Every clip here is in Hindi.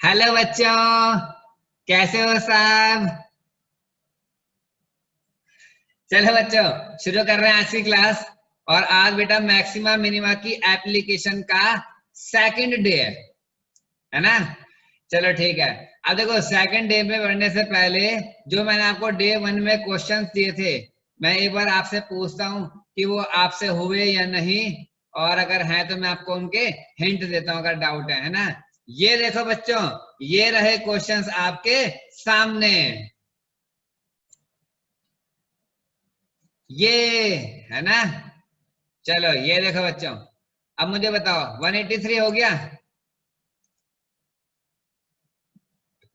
हेलो बच्चों, कैसे हो सब। चलो बच्चों, शुरू कर रहे हैं आज की क्लास। और आज बेटा मैक्सिमा मिनिमा की एप्लीकेशन का सेकंड डे है ना। चलो ठीक है। अब देखो, सेकंड डे में बढ़ने से पहले जो मैंने आपको डे 1 में क्वेश्चंस दिए थे, मैं एक बार आपसे पूछता हूँ कि वो आपसे हुए या नहीं, और अगर हैं तो मैं आपको उनके हिंट देता हूँ अगर डाउट है ना। ये देखो बच्चों, ये रहे क्वेश्चंस आपके सामने। ये है ना। चलो ये देखो बच्चों, अब मुझे बताओ 183 हो गया।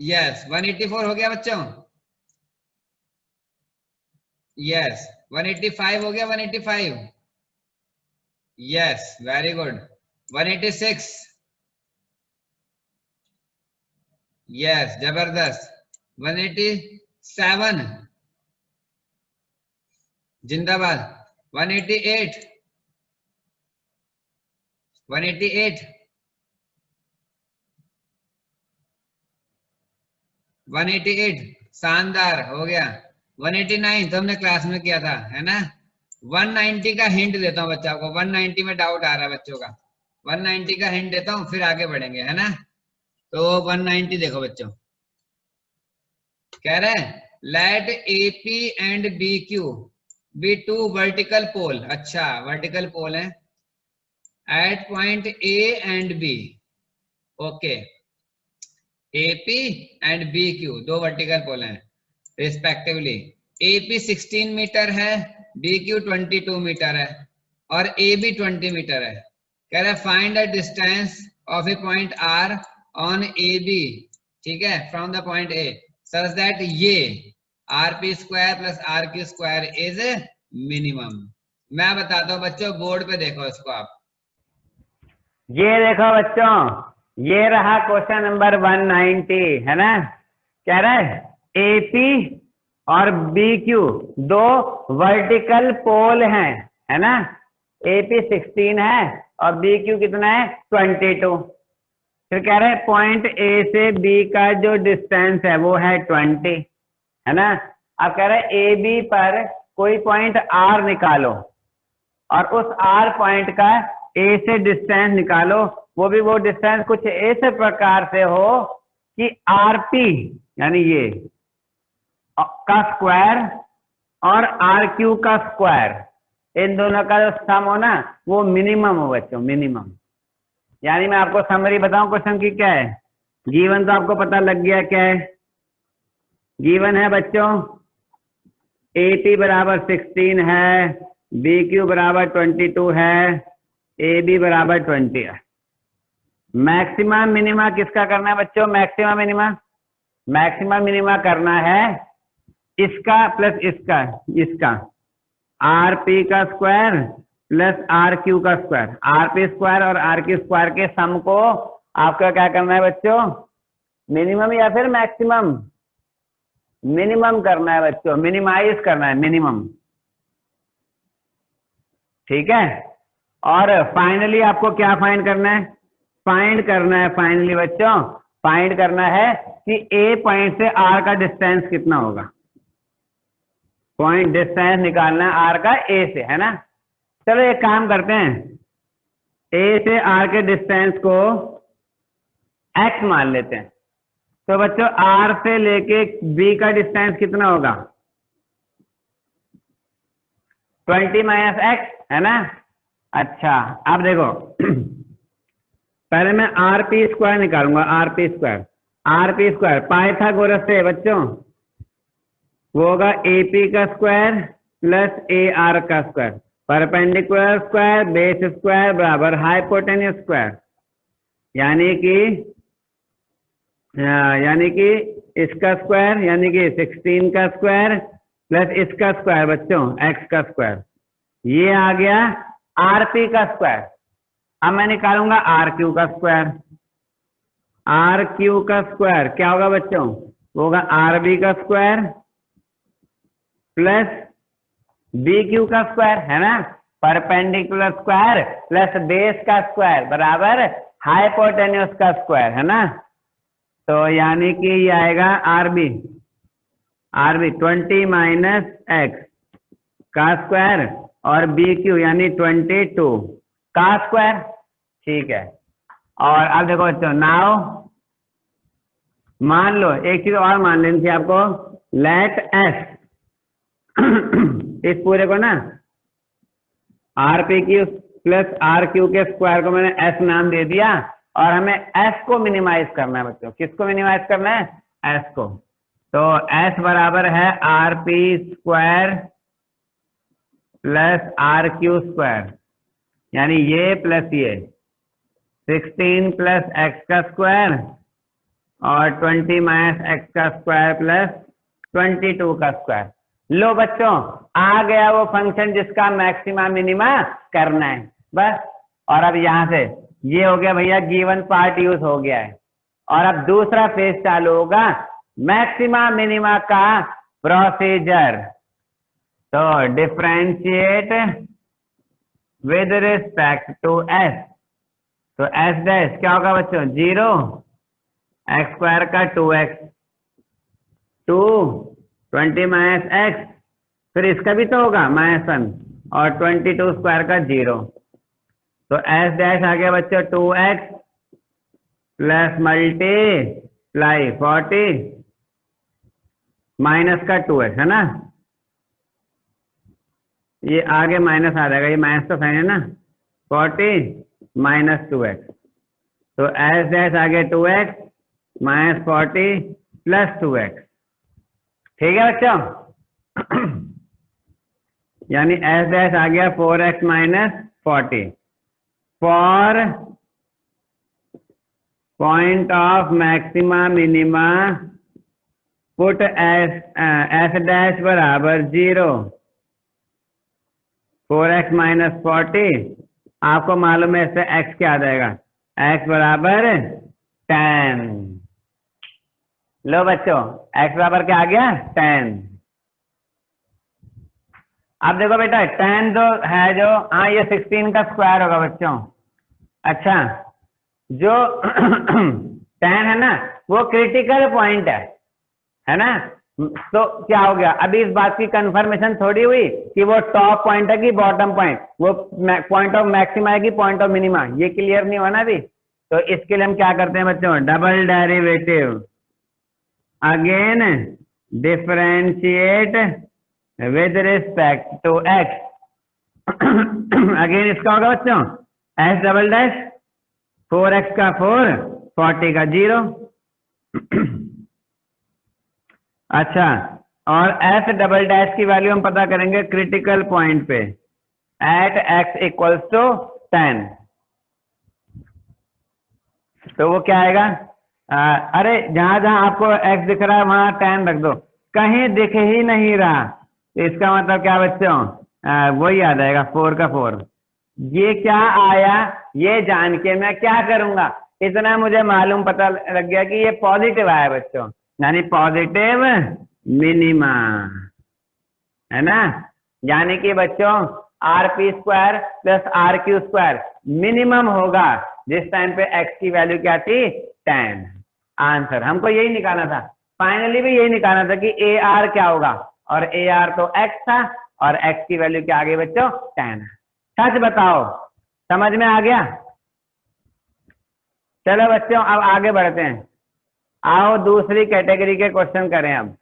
यस। 184 हो गया बच्चों। यस। 185 हो गया। 185। Yes, very good. 186। यस, जबरदस्त। 187। जिंदाबाद। 188। 188। 188 शानदार हो गया। 189 तो हमने क्लास में किया था, है ना। 190 का हिंट देता हूँ बच्चा को, 190 में डाउट आ रहा है बच्चों का। 190 का हिंट देता हूँ, फिर आगे बढ़ेंगे, है ना। तो 190 देखो बच्चों, कह रहे हैं let AP and BQ be two vertical pole. अच्छा, वर्टिकल पोल है at point A and B। Okay, AP and BQ दो वर्टिकल पोल हैं रिस्पेक्टिवली। AP 16 मीटर है, BQ 22 मीटर है, और AB 20 मीटर है। कह रहा है find the distance of a point R on AB, ठीक है, from the point A such that ये RP square plus RQ square is minimum. मैं बताता हूँ बच्चों, बोर्ड पे देखो इसको आप। ये देखो बच्चों, ये रहा क्वेश्चन नंबर 190, है ना। कह रहा है AP और BQ दो वर्टिकल पोल हैं, है ना। AP 16 है और BQ कितना है 22। फिर कह रहे हैं पॉइंट A से B का जो डिस्टेंस है वो है 20, है ना। अब कह रहे हैं AB पर कोई पॉइंट R निकालो और उस R पॉइंट का A से डिस्टेंस निकालो, वो भी वो डिस्टेंस कुछ इस प्रकार से हो कि RP यानी ये का स्क्वायर और RQ का स्क्वायर, इन दोनों का जो सम हो ना वो मिनिमम हो बच्चों, मिनिमम। यानी मैं आपको समरी बताऊं क्वेश्चन की क्या है। गिवन तो आपको पता लग गया क्या है। गिवन है बच्चों AP बराबर 16 है, BQ बराबर 22 है, AB बराबर 20 है। मैक्सिमा मिनिमा किसका करना है बच्चों? मैक्सिमा मिनिमा, मैक्सिमा मिनिमा करना है इसका प्लस इसका, इसका RP का स्क्वायर प्लस RQ का स्क्वायर। RP स्क्वायर और RQ स्क्वायर के सम को आपका क्या करना है बच्चों? मिनिमम या फिर मैक्सिमम? मिनिमम करना है बच्चों, मिनिमाइज करना है, मिनिमम, ठीक है। और फाइनली आपको क्या फाइंड करना है? फाइंड करना है फाइनली बच्चों, फाइंड करना है कि A पॉइंट से R का डिस्टेंस कितना होगा। पॉइंट डिस्टेंस निकालना है R का A से, है ना। चलो एक काम करते हैं, A से R के डिस्टेंस को X मान लेते हैं। तो बच्चों R से लेके B का डिस्टेंस कितना होगा? 20 माइनस X, है ना। अच्छा अब देखो पहले मैं RP स्क्वायर निकालूंगा, RP square. RP square Pythagoras से बच्चों वो होगा AP का स्क्वायर प्लस AR का square. Perpendicular square base square बराबर हाइपोटेन्यूस स्क्वायर, यानी कि इसका स्क्वायर यानी कि 16 का स्क्वायर प्लस इसका स्क्वायर बच्चों X का स्क्वायर। ये आ गया RP का स्क्वायर। अब मैं निकालूंगा RQ का स्क्वायर। RQ का स्क्वायर क्या होगा बच्चों? वो होगा RB का स्क्वायर प्लस BQ का स्क्वायर, है ना। परपेंडिकुलर स्क्वायर प्लस बेस का स्क्वायर बराबर हाइपोटेन्यूस का स्क्वायर, है ना। तो यानी कि ये आएगा आरबी 20 माइनस एक्स का स्क्वायर और बी क्यू यानी 22 का स्क्वायर। ठीक है, और अब देखो बच्चों, नाउ मान लो एक चीज और मान लेनी थी आपको, लेट एस इस पूरे को ना R P Q plus R Q के स्क्वायर को मैंने एस नाम दे दिया, और हमें एस को मिनिमाइज करना है बच्चों। किसको मिनिमाइज करना है? एस को। तो एस बराबर है R P square plus R Q square, यानी ये प्लस ये 16 प्लस एक्स का स्क्वायर और 20 माइनस एक्स का स्क्वायर प्लस 22 का स्क्वायर। लो बच्चों, आ गया वो फंक्शन जिसका मैक्सिमा मिनिमा करना है बस। और अब यहां से ये हो गया भैया, गिवन पार्ट यूज हो गया है, और अब दूसरा फेज चालू होगा, मैक्सिमा मिनिमा का प्रोसीजर। तो differentiate with respect to S. तो एस डैश क्या होगा बच्चों? 0 एक्स स्क्वायर का 2x 2 20 माइनस एक्स, फिर इसका भी तो होगा -1 और 22 स्क्वायर का 0। तो एस डैश आ गया बच्चों 2x प्लस मल्टीप्लाई 40 माइनस का 2x, है ना? ये आगे माइनस आ जाएगा, ये माइनस का साइन है ना, 40 माइनस 2x। तो एस डैश आ गया 2x माइनस 40 प्लस 2x। ठीक है बच्चों? यानी एस डैश आ गया 4x minus 40 for point of maxima minima put S dash बराबर 0 4x माइनस 40। आपको मालूम है इससे x क्या आ जाएगा? x बराबर 10। लो बच्चों, x बराबर क्या आ गया? 10। अब देखो बेटा, 10 जो है जो, हाँ ये 16 का स्क्वायर होगा बच्चों। अच्छा, जो 10 है ना वो क्रिटिकल पॉइंट है ना? तो क्या हो गया, अभी इस बात की कंफर्मेशन थोड़ी हुई कि वो टॉप पॉइंट है कि बॉटम पॉइंट, वो पॉइंट ऑफ मैक्सिमा है कि पॉइंट ऑफ मिनिमा, ये क्लियर नहीं हुआ ना अभी। तो इसके लिए हम क्या करते हैं बच्चों? Double derivative, again differentiate with respect to x. Again इसका होगा बच्चों एस डबल डैश 4x का 4 40 का 0। अच्छा, और एस डबल डैश की वैल्यू हम पता करेंगे क्रिटिकल पॉइंट पे एट x इक्वल्स टू 10। तो वो क्या आएगा? अरे जहां जहां आपको x दिख रहा है वहां 10 रख दो, कहीं दिख ही नहीं रहा तो इसका मतलब क्या बच्चों? वही आ जाएगा 4 का 4। ये क्या आया ये जान के मैं क्या करूंगा, इतना मुझे मालूम पता लग गया कि ये पॉजिटिव आया बच्चों, यानी पॉजिटिव मिनिमा, है ना? यानी कि बच्चों R P square plus R Q square minimum होगा जिस टाइम पे x की वैल्यू क्या थी? 10। आंसर हमको यही निकालना था, फाइनली भी यही निकालना था कि ए आर क्या होगा, और ए आर तो x था और x की वैल्यू क्या आ गई बच्चों? 10। सच बताओ, समझ में आ गया? चलो बच्चों अब आगे बढ़ते हैं, आओ दूसरी कैटेगरी के क्वेश्चन करें। अब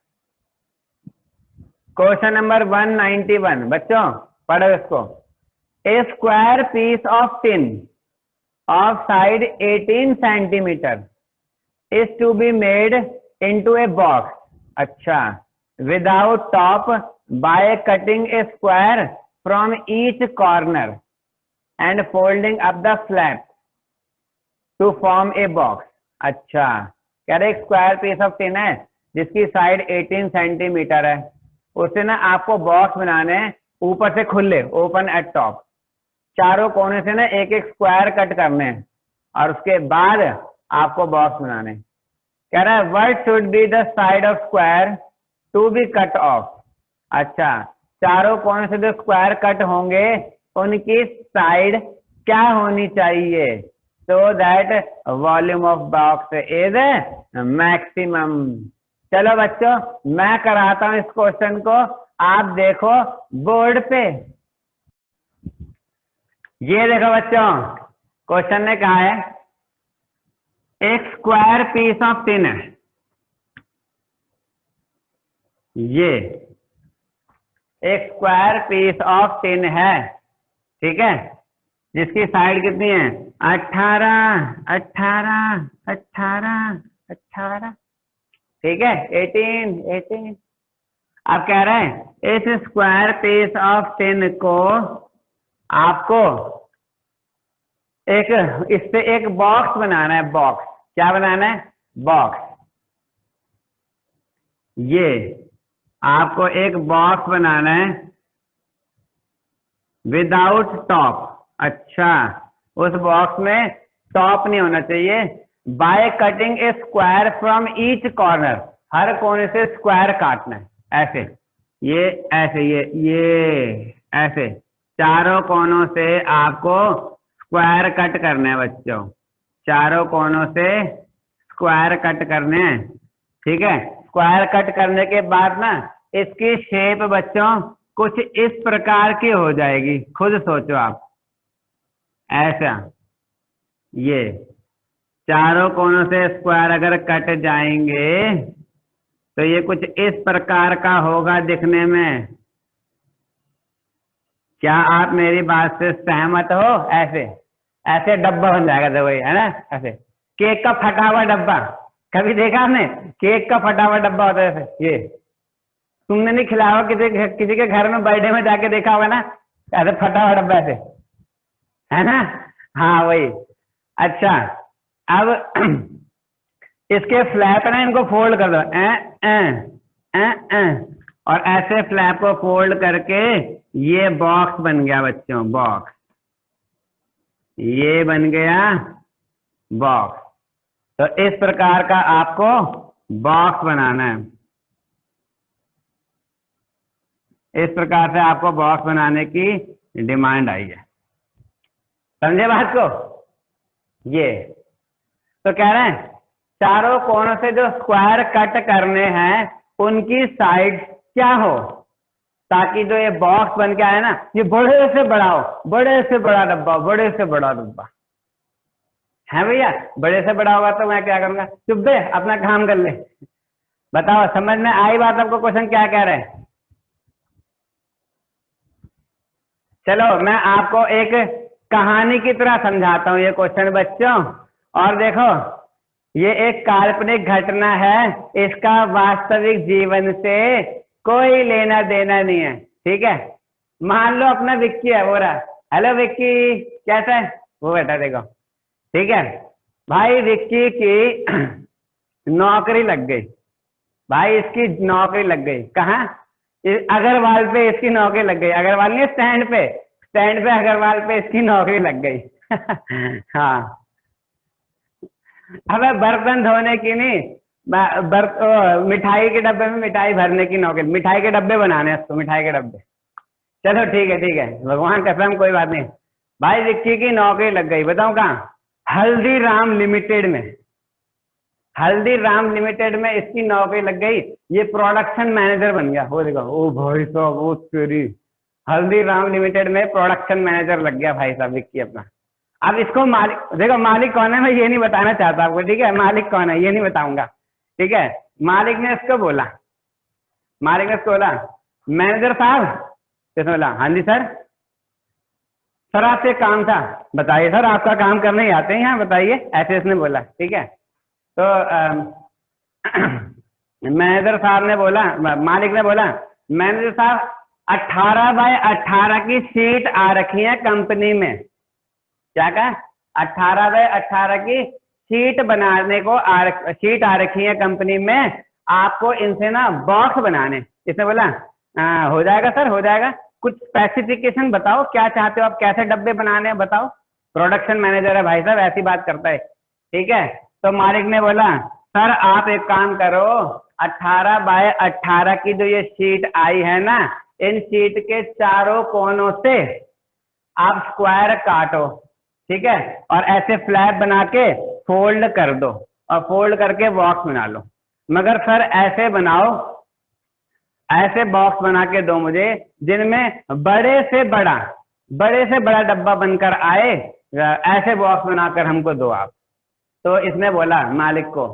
क्वेश्चन नंबर 191 बच्चों पढ़ो इसको। A square piece of tin of side 18 centimetre is to be made into a box, अच्छा, without top by cutting a square from each corner and folding up the flap to form a box. अच्छा, कह रहे स्क्वायर पीस ऑफ टिन है जिसकी साइड 18 सेंटीमीटर है, उसे ना आपको बॉक्स बनाने हैं, ऊपर से खुले ओपन एट टॉप, चारों कोने से ना एक एक स्क्वायर कट करने हैं और उसके बाद आपको बॉक्स बनाने हैं। कह रहा है what should be the side of square to be cut off. अच्छा, चारों कोने से जो स्क्वायर कट होंगे उनकी साइड क्या होनी चाहिए? so that volume of box is maximum। चलो बच्चों, मैं कराता हूं इस क्वेश्चन को, आप देखो बोर्ड पे। ये देखो बच्चों, क्वेश्चन ने कहा है एक स्क्वायर पीस ऑफ टिन है, ये एक स्क्वायर पीस ऑफ टिन है, ठीक है, जिसकी साइड कितनी है 18, 18, 18, 18, ठीक है 18, 18। अब कह रहे हैं इस स्क्वायर पीस ऑफ टिन को आपको एक इससे एक बॉक्स बनाना है, बॉक्स। क्या बनाना है? बॉक्स। ये आपको एक बॉक्स बनाना है विदाउट टॉप। अच्छा, उस बॉक्स में टॉप नहीं होना चाहिए। By cutting a square from each corner, हर कोने से स्क्वायर काटना है, ऐसे, ये ऐसे, ये ऐसे चारों कोनों से आपको स्क्वायर कट करने हैं बच्चों, चारों कोनों से स्क्वायर कट करने हैं, ठीक है। स्क्वायर कट करने के बाद ना इसकी शेप बच्चों कुछ इस प्रकार की हो जाएगी, खुद सोचो आप। ऐसा, ये चारों कोनों से स्क्वायर अगर कट जाएंगे तो ये कुछ इस प्रकार का होगा दिखने में। क्या आप मेरी बात से सहमत हो? ऐसे ऐसे डब्बा बन जाएगा, तो वही है ना, ऐसे केक का फटा हुआ डब्बा। कभी देखा आपने केक का फटा हुआ डब्बा होता है ऐसे? ये तुमने नहीं खिलाया, किसी के घर में बर्थडे में जाके देखा होगा ना, ऐसे फटा हुआ डब्बा ऐसे, है ना? हाँ वही। अच्छा, अब इसके फ्लैप ना, इनको फोल्ड कर दो, और ऐसे फ्लैप को फोल्ड करके ये बॉक्स बन गया बच्चों, बॉक्स, ये बन गया बॉक्स। तो इस प्रकार का आपको बॉक्स बनाना है, इस प्रकार से आपको बॉक्स बनाने की डिमांड आई है। समझे बात को? ये तो कह रहे हैं चारों कोनों से जो स्क्वायर कट करने हैं उनकी साइड क्या हो, ताकि जो ये बॉक्स बन के आए ना, ये बड़े से बड़ा हो, बड़े से बड़ा डब्बा, बड़े से बड़ा डब्बा है भैया। बड़े से बड़ा होगा तो मैं क्या करूंगा? चुप बे, अपना काम कर ले। बताओ, समझ में आई बात आपको? क्वेश्चन क्या कह रहे हैं? चलो मैं आपको एक कहानी की तरह समझाता हूँ ये क्वेश्चन बच्चों। और देखो, ये एक काल्पनिक घटना है, इसका वास्तविक जीवन से कोई लेना देना नहीं है, ठीक है। मान लो अपना विक्की है, वो रहा, हेलो विक्की कैसा है? वो बैठा, देखो, ठीक है भाई। विक्की की नौकरी लग गई भाई, इसकी नौकरी लग गई। कहाँ? अग्रवाल पे इसकी नौकरी लग गई। अग्रवाल नहीं, स्टैंड पे, स्टैंड पे अग्रवाल पे इसकी नौकरी लग गई। हाँ, अब बर्तन धोने की नहीं, मिठाई के डब्बे में मिठाई भरने की नौकरी, मिठाई के डब्बे बनाने हैं उसको, मिठाई के डब्बे। चलो ठीक है, ठीक है, भगवान कसम, कोई बात नहीं। भाई विक्की की नौकरी लग गई, बताऊं कहाँ? हल्दीराम लिमिटेड में। हल्दीराम लिमिटेड में इसकी नौकरी लग गई, ये प्रोडक्शन मैनेजर बन गया। वो देखो, ओ भाई साहब, वो तेरी, हल्दीराम लिमिटेड में प्रोडक्शन मैनेजर लग गया भाई साहब विक्की अपना। अब इसको मालिक, देखो मालिक कौन है मैं ये नहीं बताना चाहता आपको, ठीक है। मालिक कौन है ये नहीं बताऊंगा, ठीक है। मालिक ने इसको बोला, मालिक ने इसको बोला, मैनेजर साहब, इसने बोला हाँ जी सर, सर आपसे काम था। बताइए सर, आपका काम करने ही आते हैं यहाँ, बताइए, ऐसे इसने बोला, ठीक है। तो मैनेजर साहब ने बोला, मालिक ने बोला, मैनेजर साहब 18 बाय 18 की शीट आ रखी है कंपनी में। क्या कहा? 18 बाय 18 की शीट बनाने को शीट आ रखी है कंपनी में, आपको इनसे ना बॉक्स बनाने। इसने बोला हो जाएगा सर, हो जाएगा, कुछ स्पेसिफिकेशन बताओ, क्या चाहते हो आप, कैसे डब्बे बनाने हैं बताओ। प्रोडक्शन मैनेजर है भाई साहब, ऐसी बात करता है, ठीक है। तो मालिक ने बोला, सर आप एक काम करो, 18 बाय 18 की जो ये शीट आई है ना, इन शीट के चारों कोनों से आप स्क्वायर काटो, ठीक है, और ऐसे फ्लैप बना के फोल्ड कर दो और फोल्ड करके बॉक्स बना लो। मगर सर ऐसे बनाओ, ऐसे बॉक्स बना के दो मुझे जिनमें बड़े से बड़ा डब्बा बनकर आए, ऐसे बॉक्स बनाकर हमको दो आप। तो इसने बोला मालिक को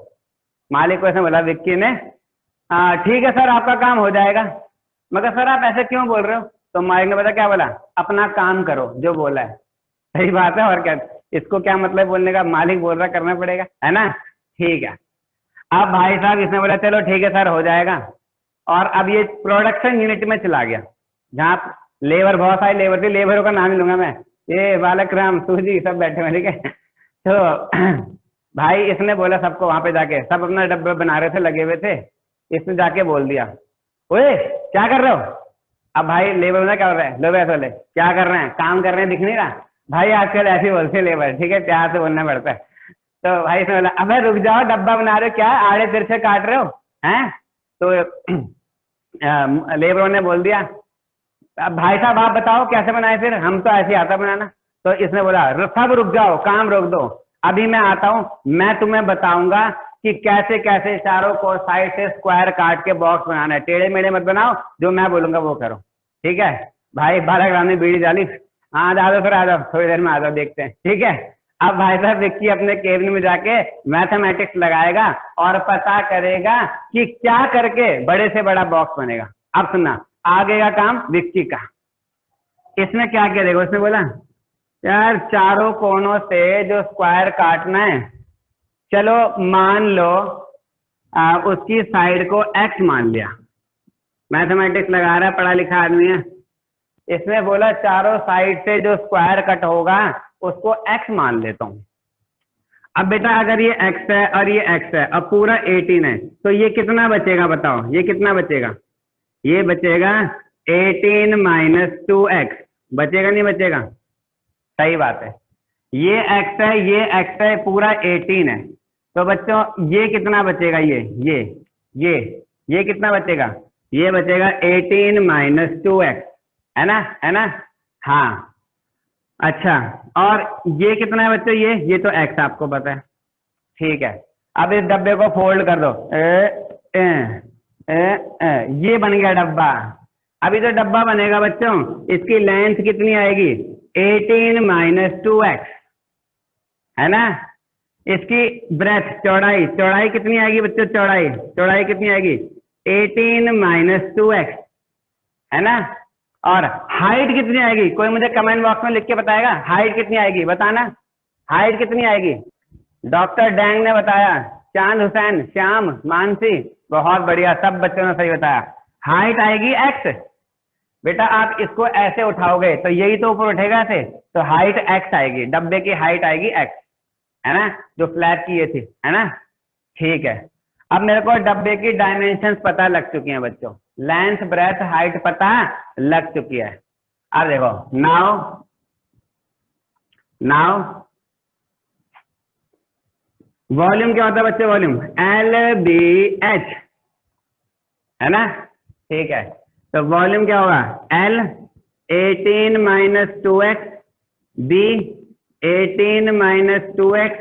इसने बोला विक्की ने, ठीक है सर आपका काम हो जाएगा, मगर सर आप ऐसे क्यों बोल रहे हो? तो मालिक ने पता क्या बोला, अपना काम करो जो बोला है। सही बात है, और क्या, इसको क्या मतलब बोलने का, मालिक बोल रहा करना पड़ेगा, है ना। ठीक है, अब भाई साहब इसने बोला चलो ठीक है सर हो जाएगा, और अब ये प्रोडक्शन यूनिट में चला गया जहाँ लेबर, बहुत सारे लेबर थे, लेबरों का नाम ही लूंगा मैं, ये बालक राम सूजी सब बैठे हुए, ठीक है। तो भाई इसने बोला सबको, वहां पे जाके सब अपना डब्बे बना रहे थे, लगे हुए थे, इसने जाके बोल दिया ओए क्या कर रहे हो? अब भाई लेबर में क्या कर रहे हैं, लो वैसे बोले क्या कर रहे हैं, काम कर रहे हैं, दिख नहीं रहा? भाई आजकल ऐसे बोलते हैं लेबर, ठीक है, प्यार से बोलना पड़ता है। तो भाई इसने बोला अबे रुक जाओ, डब्बा बना रहे हो क्या, आड़े तिरछे काट रहे हो हैं? तो लेबरों ने बोल दिया अब भाई साहब आप बताओ कैसे बनाए, फिर हम तो ऐसे आता बनाना। तो इसने बोला सब रुक जाओ, काम रोक दो, अभी मैं आता हूँ, मैं तुम्हें बताऊंगा कि कैसे कैसे चारों को साइड से स्क्वायर काट के बॉक्स बनाना है, टेढ़े मेढ़े मत बनाओ, जो मैं बोलूंगा वो करो, ठीक है। भाई बालक राम ने बीड़ी डाली, हाँ आ जाओ फिर, आ जाओ थोड़ी देर में, आ जाओ देखते हैं, ठीक है। अब भाई साहब विक्की अपने केबिन में जाके मैथमेटिक्स लगाएगा और पता करेगा कि क्या करके बड़े से बड़ा बॉक्स बनेगा। अब सुनना, आगे का काम विक्की का। इसमें क्या करेगा, उसने बोला यार चारों कोनों से जो स्क्वायर काटना है, चलो मान लो उसकी साइड को x मान लिया, मैथमेटिक्स लगा रहा है, पढ़ा लिखा आदमी है। इसने बोला चारों साइड से जो स्क्वायर कट होगा उसको x मान लेता हूं। अब बेटा अगर ये x है और ये x है, अब पूरा 18 है, तो ये कितना बचेगा बताओ, ये कितना बचेगा? ये बचेगा 18 माइनस 2x, बचेगा नहीं बचेगा? सही बात है, ये x है, ये x है, पूरा 18 है, तो बच्चों ये कितना बचेगा, ये कितना बचेगा? ये बचेगा 18 माइनस 2x, है ना, हाँ। अच्छा, और ये कितना है बच्चों, ये तो x आपको पता है, ठीक है। अब इस डब्बे को फोल्ड कर दो, ये बन गया डब्बा। अभी जो डब्बा बनेगा बच्चों, इसकी लेंथ कितनी आएगी? 18 माइनस 2x, है ना। इसकी ब्रेथ, चौड़ाई कितनी आएगी बच्चों? चौड़ाई कितनी आएगी? 18 माइनस 2x, है ना। और हाइट कितनी आएगी? कोई मुझे कमेंट बॉक्स में लिख के बताएगा हाइट कितनी आएगी, बताना हाइट कितनी आएगी। डॉक्टर डैंग ने बताया, चांद हुसैन, श्याम, मानसी, बहुत बढ़िया, सब बच्चों ने सही बताया। हाइट आएगी x। बेटा आप इसको ऐसे उठाओगे तो यही तो ऊपर उठेगा ऐसे, तो हाइट x आएगी, डब्बे की हाइट आएगी x, है ना, जो फ्लैट की ये थी, है ना। ठीक है, अब मेरे को डब्बे की डायमेंशंस पता लग चुकी हैं बच्चों, लेंथ ब्रेथ हाइट पता लग चुकी है। अब देखो नाउ वॉल्यूम क्या होता है बच्चे? वॉल्यूम LBH, है ना, ठीक है। तो वॉल्यूम क्या होगा? L 18 minus 2x, B 18 minus 2x,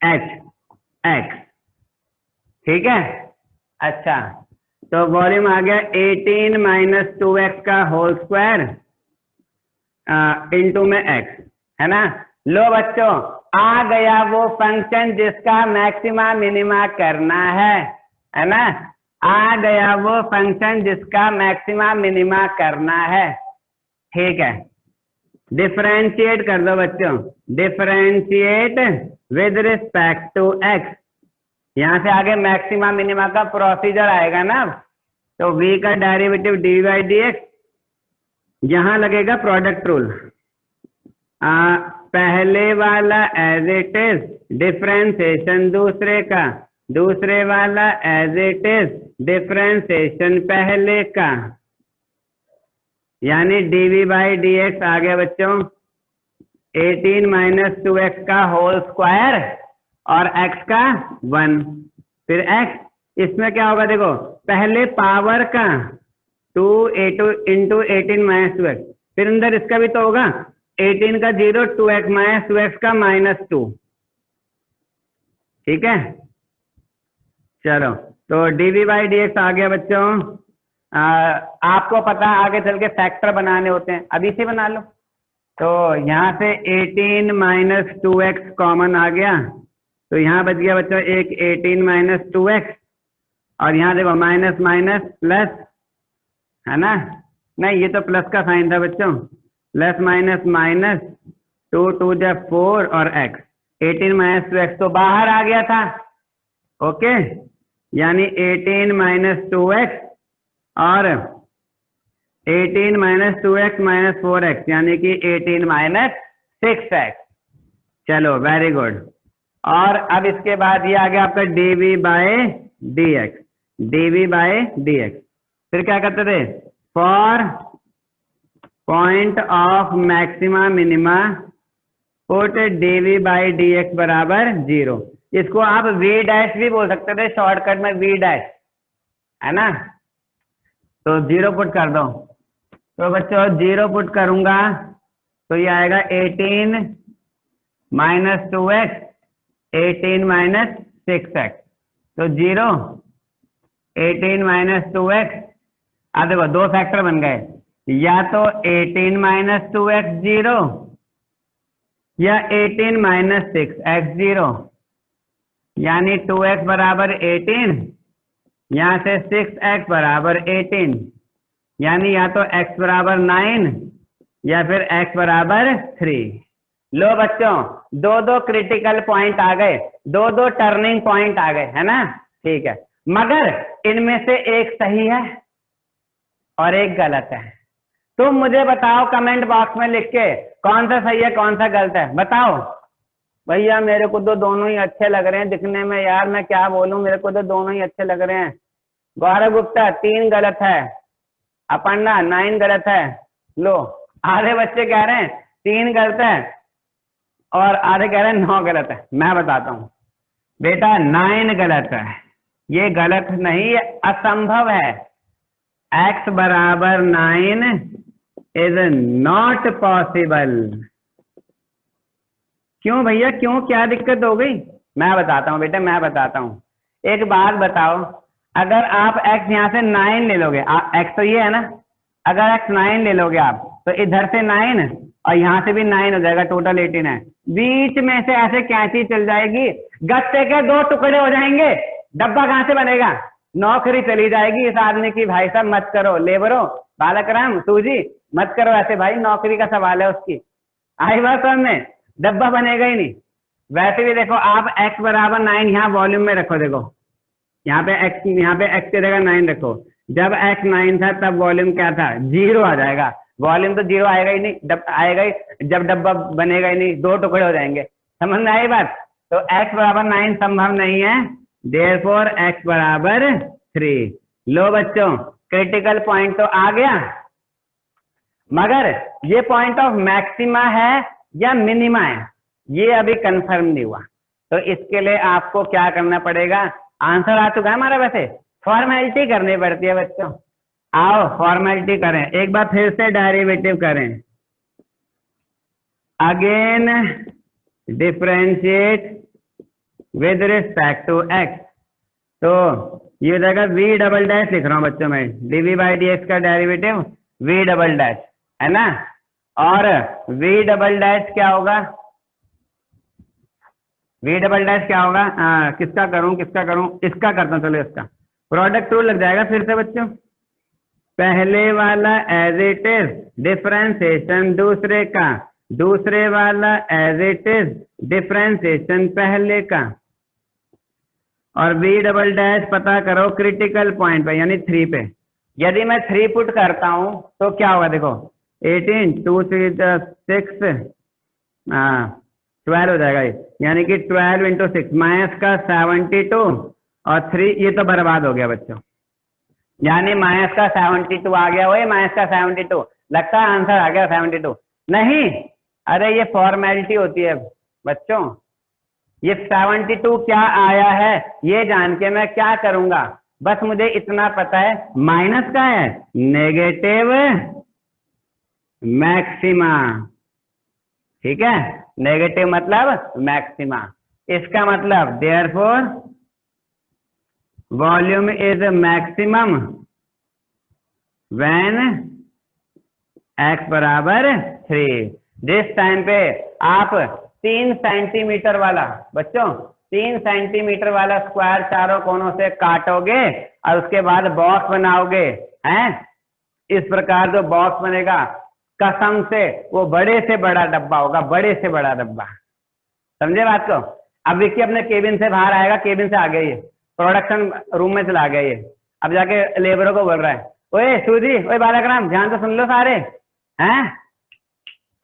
H x, ठीक है। अच्छा, तो वॉल्यूम आ गया 18 माइनस 2x का होल स्क्वायर इंटू में x, है ना। लो बच्चों, आ गया वो फंक्शन जिसका मैक्सिमा मिनिमा करना है ना, आ गया वो फंक्शन जिसका मैक्सिमा मिनिमा करना है, ठीक है। डिफरेंशिएट कर दो बच्चों, differentiate with respect to x, यहां से आगे मैक्सिमा मिनिमा का प्रोसीजर आएगा ना, तो v का derivative D by D x, यहां लगेगा प्रोडक्ट रूल, पहले वाला एज इट इज, डिफरेंशिएशन दूसरे वाला एज इट इज, डिफरेंशिएशन पहले का, यानी dv बाई डी एक्स आ गया बच्चों 18 माइनस 2x का होल स्क्वायर और x का 1, फिर x, इसमें क्या होगा देखो, पहले पावर का 2 इंटू 18 माइनस 2x, फिर अंदर इसका भी तो होगा 18 का 0, 2x माइनस 2x का -2। ठीक है, चलो तो dv/dx आ गया बच्चों। आपको पता है आगे चल के फैक्टर बनाने होते हैं, अभी से बना लो। तो यहाँ से 18 माइनस 2x कॉमन आ गया, तो यहाँ बच गया बच्चों एक 18 माइनस 2x, और यहाँ देखो माइनस माइनस प्लस, है ना, नहीं ये तो प्लस का साइन था बच्चों, प्लस माइनस माइनस 2 2 जा 4 और x, 18 माइनस 2x तो बाहर आ गया था। ओके, यानी 18 माइनस 2x और 18 माइनस 2x माइनस 4x, यानी कि 18 माइनस 6x। चलो वेरी गुड। और अब इसके बाद ये आ गया आपका dv/dx, dv/dx। फिर क्या करते थे, for point of maxima minima put dv/dx बराबर 0। इसको आप v' भी बोल सकते थे, शॉर्टकट में v', है ना। तो 0 पुट कर दो, तो बच्चों 0 पुट करूंगा तो ये आएगा 18 माइनस 2x, 18 माइनस 6x, तो 0 18 माइनस 2x। अब देखो दो फैक्टर बन गए, या तो 18 माइनस 2x 0 या 18 माइनस 6x 0, यानी 2x बराबर 18, यहाँ से 6x बराबर 18, यानी या तो x बराबर 9 या फिर x बराबर 3। लो बच्चों, दो क्रिटिकल पॉइंट आ गए, दो टर्निंग पॉइंट आ गए, है ना। ठीक है, मगर इनमें से एक सही है और एक गलत है। तुम मुझे बताओ कमेंट बॉक्स में लिख के कौन सा सही है कौन सा गलत है, बताओ। भैया मेरे को तो दोनों ही अच्छे लग रहे हैं दिखने में, यार मैं क्या बोलूं, मेरे को तो दोनों ही अच्छे लग रहे हैं। गौरव गुप्ता 3 गलत है, अपर्णा 9 गलत है। लो, आधे बच्चे कह रहे हैं 3 गलत है और आधे कह रहे हैं 9 गलत है। मैं बताता हूँ बेटा, 9 गलत है, ये गलत नहीं, ये असंभव है। x बराबर 9 इज नॉट पॉसिबल। क्यों भैया, क्यों, क्या दिक्कत हो गई? मैं बताता हूँ बेटा, मैं बताता हूँ। एक बात बताओ, अगर आप x यहाँ से 9 ले लोगे, x तो ये है ना, अगर x 9 ले लोगे आप, तो इधर से 9 और यहाँ से भी 9 हो जाएगा, टोटल 18 है। बीच में से ऐसे कैंची चल जाएगी, गत्ते के 2 टुकड़े हो जाएंगे, डब्बा कहाँ से बनेगा? नौकरी चली जाएगी इस आदमी की। भाई साहब मत करो, लेबरो बालक राम सूजी मत करो ऐसे भाई, नौकरी का सवाल है उसकी। आई बात समझ में, डब्बा बनेगा ही नहीं। वैसे भी देखो आप x बराबर 9 यहाँ वॉल्यूम में रखो, देखो यहाँ पे x की जगह 9 रखो। जब x 9 था तब वॉल्यूम क्या था? 0 आ जाएगा। वॉल्यूम तो 0 आएगा ही नहीं, आएगा ही जब डब्बा बनेगा ही नहीं, 2 टुकड़े हो जाएंगे। समझ में आई बात? तो x बराबर 9 संभव नहीं है, देयरफॉर x बराबर 3। लो बच्चों, क्रिटिकल पॉइंट तो आ गया, मगर ये पॉइंट ऑफ मैक्सिमा है या मिनिमा है, ये अभी कंफर्म नहीं हुआ। तो इसके लिए आपको क्या करना पड़ेगा? आंसर आ चुका है हमारा, वैसे फॉर्मेलिटी करनी पड़ती है बच्चों। आओ फॉर्मेलिटी करें, एक बार फिर से डेरिवेटिव करें। Again differentiate with respect to x। तो ये हो जाएगा v डबल डैश, लिख रहा हूं बच्चों में, dv/dx का डेरिवेटिव v डबल डैश, है ना। और v डबल डैश क्या होगा? v डबल डैश क्या होगा? किसका करूं, इसका करता हूं, चलो इसका प्रोडक्ट रूल लग जाएगा फिर से बच्चों। पहले वाला एज इट इज डिफरेंशिएशन दूसरे वाला एज इट इज डिफरेंशिएशन पहले का। और v डबल डैश पता करो क्रिटिकल पॉइंट पे, यानी 3 पे। यदि मैं 3 पुट करता हूं तो क्या होगा? देखो 18 2 3 6 12 हो जाएगा, यानी कि 12 इंटू 6 माइनस का 72 और 3, ये तो बर्बाद हो गया बच्चों, यानी माइनस का 72 आ गया। वही माइनस का 72, लगता है आंसर आ गया 72। नहीं, अरे ये फॉर्मेलिटी होती है बच्चों। ये 72 क्या आया है ये जान के मैं क्या करूंगा? बस मुझे इतना पता है, माइनस का है नेगेटिव मैक्सिमा, ठीक है, नेगेटिव मतलब मैक्सिमा। इसका मतलब therefore volume is maximum when x बराबर 3। जिस टाइम पे आप 3 सेंटीमीटर वाला, बच्चों 3 सेंटीमीटर वाला स्क्वायर चारों कोनों से काटोगे और उसके बाद बॉक्स बनाओगे, हैं, इस प्रकार जो बॉक्स बनेगा, कसम से वो बड़े से बड़ा डब्बा होगा, बड़े से बड़ा डब्बा। समझे बात को? अब विक्की अपने केबिन से बाहर आएगा, केबिन से आ गया ये, प्रोडक्शन रूम में चला गया ये, अब जाके लेबरों को बोल रहा है, ओए सूजी, ओए बालकराम, ध्यान तो सुन लो सारे, हैं,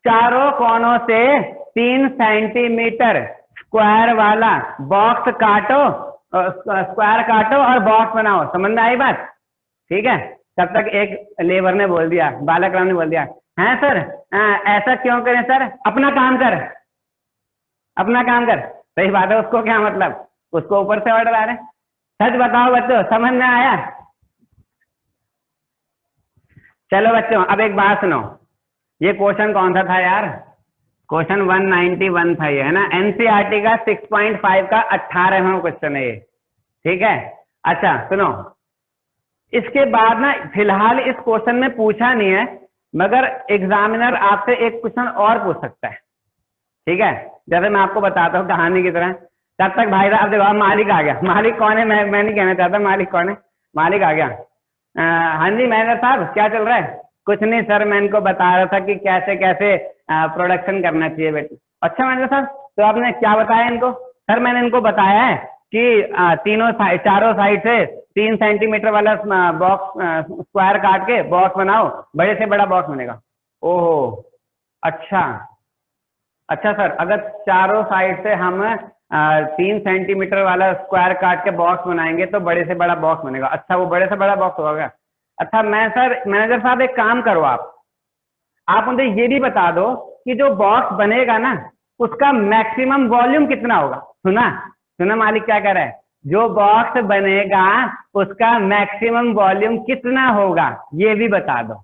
चारों कोनों से 3 सेंटीमीटर स्क्वायर वाला बॉक्स काटो, स्क्वायर काटो और बॉक्स बनाओ। समझ में आई बात? ठीक है। तब तक एक लेबर ने बोल दिया, बालकराम ने बोल दिया, हैं सर, ऐसा क्यों करें सर, अपना काम कर, अपना काम कर। सही बात है, उसको क्या मतलब, उसको ऊपर से ऑर्डर आ रहे। सच बताओ बच्चों, समझ में आया? चलो बच्चों, अब एक बात सुनो, ये क्वेश्चन कौन सा था यार? क्वेश्चन 191 था ये, है ना? एनसीईआरटी का 6.5 का 18वां क्वेश्चन है ये, ठीक है। अच्छा सुनो, इसके बाद ना फिलहाल इस क्वेश्चन में पूछा नहीं है, मगर एग्जामिनर आपसे एक क्वेश्चन और पूछ सकता है, ठीक है। जैसे मैं आपको बताता हूँ कहानी की तरह। तब तक भाई साहब देखो, मालिक आ गया। मालिक कौन है मैं नहीं कहना चाहता, मालिक कौन है? मालिक आ गया। हाँ जी मैनेजर साहब, क्या चल रहा है? कुछ नहीं सर, मैं इनको बता रहा था कि कैसे कैसे प्रोडक्शन करना चाहिए बेटे। अच्छा मैनेजर साहब, तो आपने क्या बताया इनको? सर मैंने इनको बताया है कि चारों साइड से 3 सेंटीमीटर वाला बॉक्स स्क्वायर काट के बॉक्स बनाओ, बड़े से बड़ा बॉक्स बनेगा। ओहो अच्छा, अच्छा सर, अगर चारों साइड से हम 3 सेंटीमीटर वाला स्क्वायर काट के बॉक्स बनाएंगे तो बड़े से बड़ा बॉक्स बनेगा। अच्छा, वो बड़े से बड़ा बॉक्स होगा। अच्छा मैं सर, मैनेजर साहब एक काम करो, आप मुझे ये भी बता दो कि जो बॉक्स बनेगा ना, उसका मैक्सिमम वॉल्यूम कितना होगा। सुना सुना मालिक क्या कह रहा है? जो बॉक्स बनेगा उसका मैक्सिमम वॉल्यूम कितना होगा, ये भी बता दो।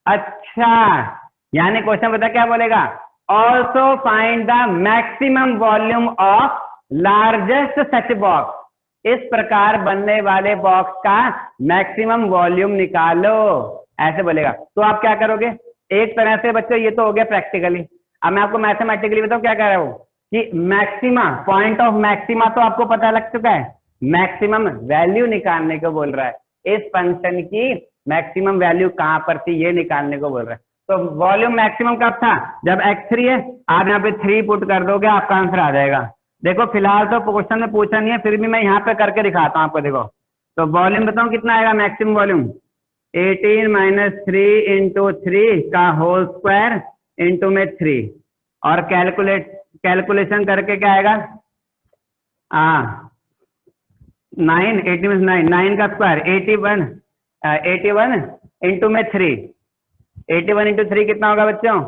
अच्छा, यानी क्वेश्चन बता क्या बोलेगा? Also find the maximum volume of largest such box. इस प्रकार बनने वाले बॉक्स का मैक्सिमम वॉल्यूम निकालो, ऐसे बोलेगा। तो आप क्या करोगे? एक तरह से बच्चों ये तो हो गया प्रैक्टिकली। अब मैं आपको मैथमेटिकली बताऊं क्या कह रहा हूं कि मैक्सिमा, पॉइंट ऑफ मैक्सिमा तो आपको पता लग चुका है, मैक्सिमम वैल्यू निकालने को बोल रहा है। इस फंक्शन की मैक्सिमम वैल्यू कहां पर थी ये निकालने को बोल रहा है। तो वॉल्यूम मैक्सिमम कब था? जब x3 है, आप यहाँ पे 3 पुट कर दोगे, आपका आंसर आ जाएगा। देखो फिलहाल तो क्वेश्चन में पूछा नहीं है, फिर भी मैं यहाँ पे करके दिखाता हूँ आपको। देखो तो वॉल्यूम बताओ कितना आएगा मैक्सिमम वॉल्यूम? 18 माइनस 3 इंटू 3 का होल स्क्वायर इंटू में 3, और कैलकुलेशन करके क्या आएगा? 9, 80 में 9 का स्क्वायर 81 इंटू में 3, 81 इंटू 3 कितना होगा बच्चों?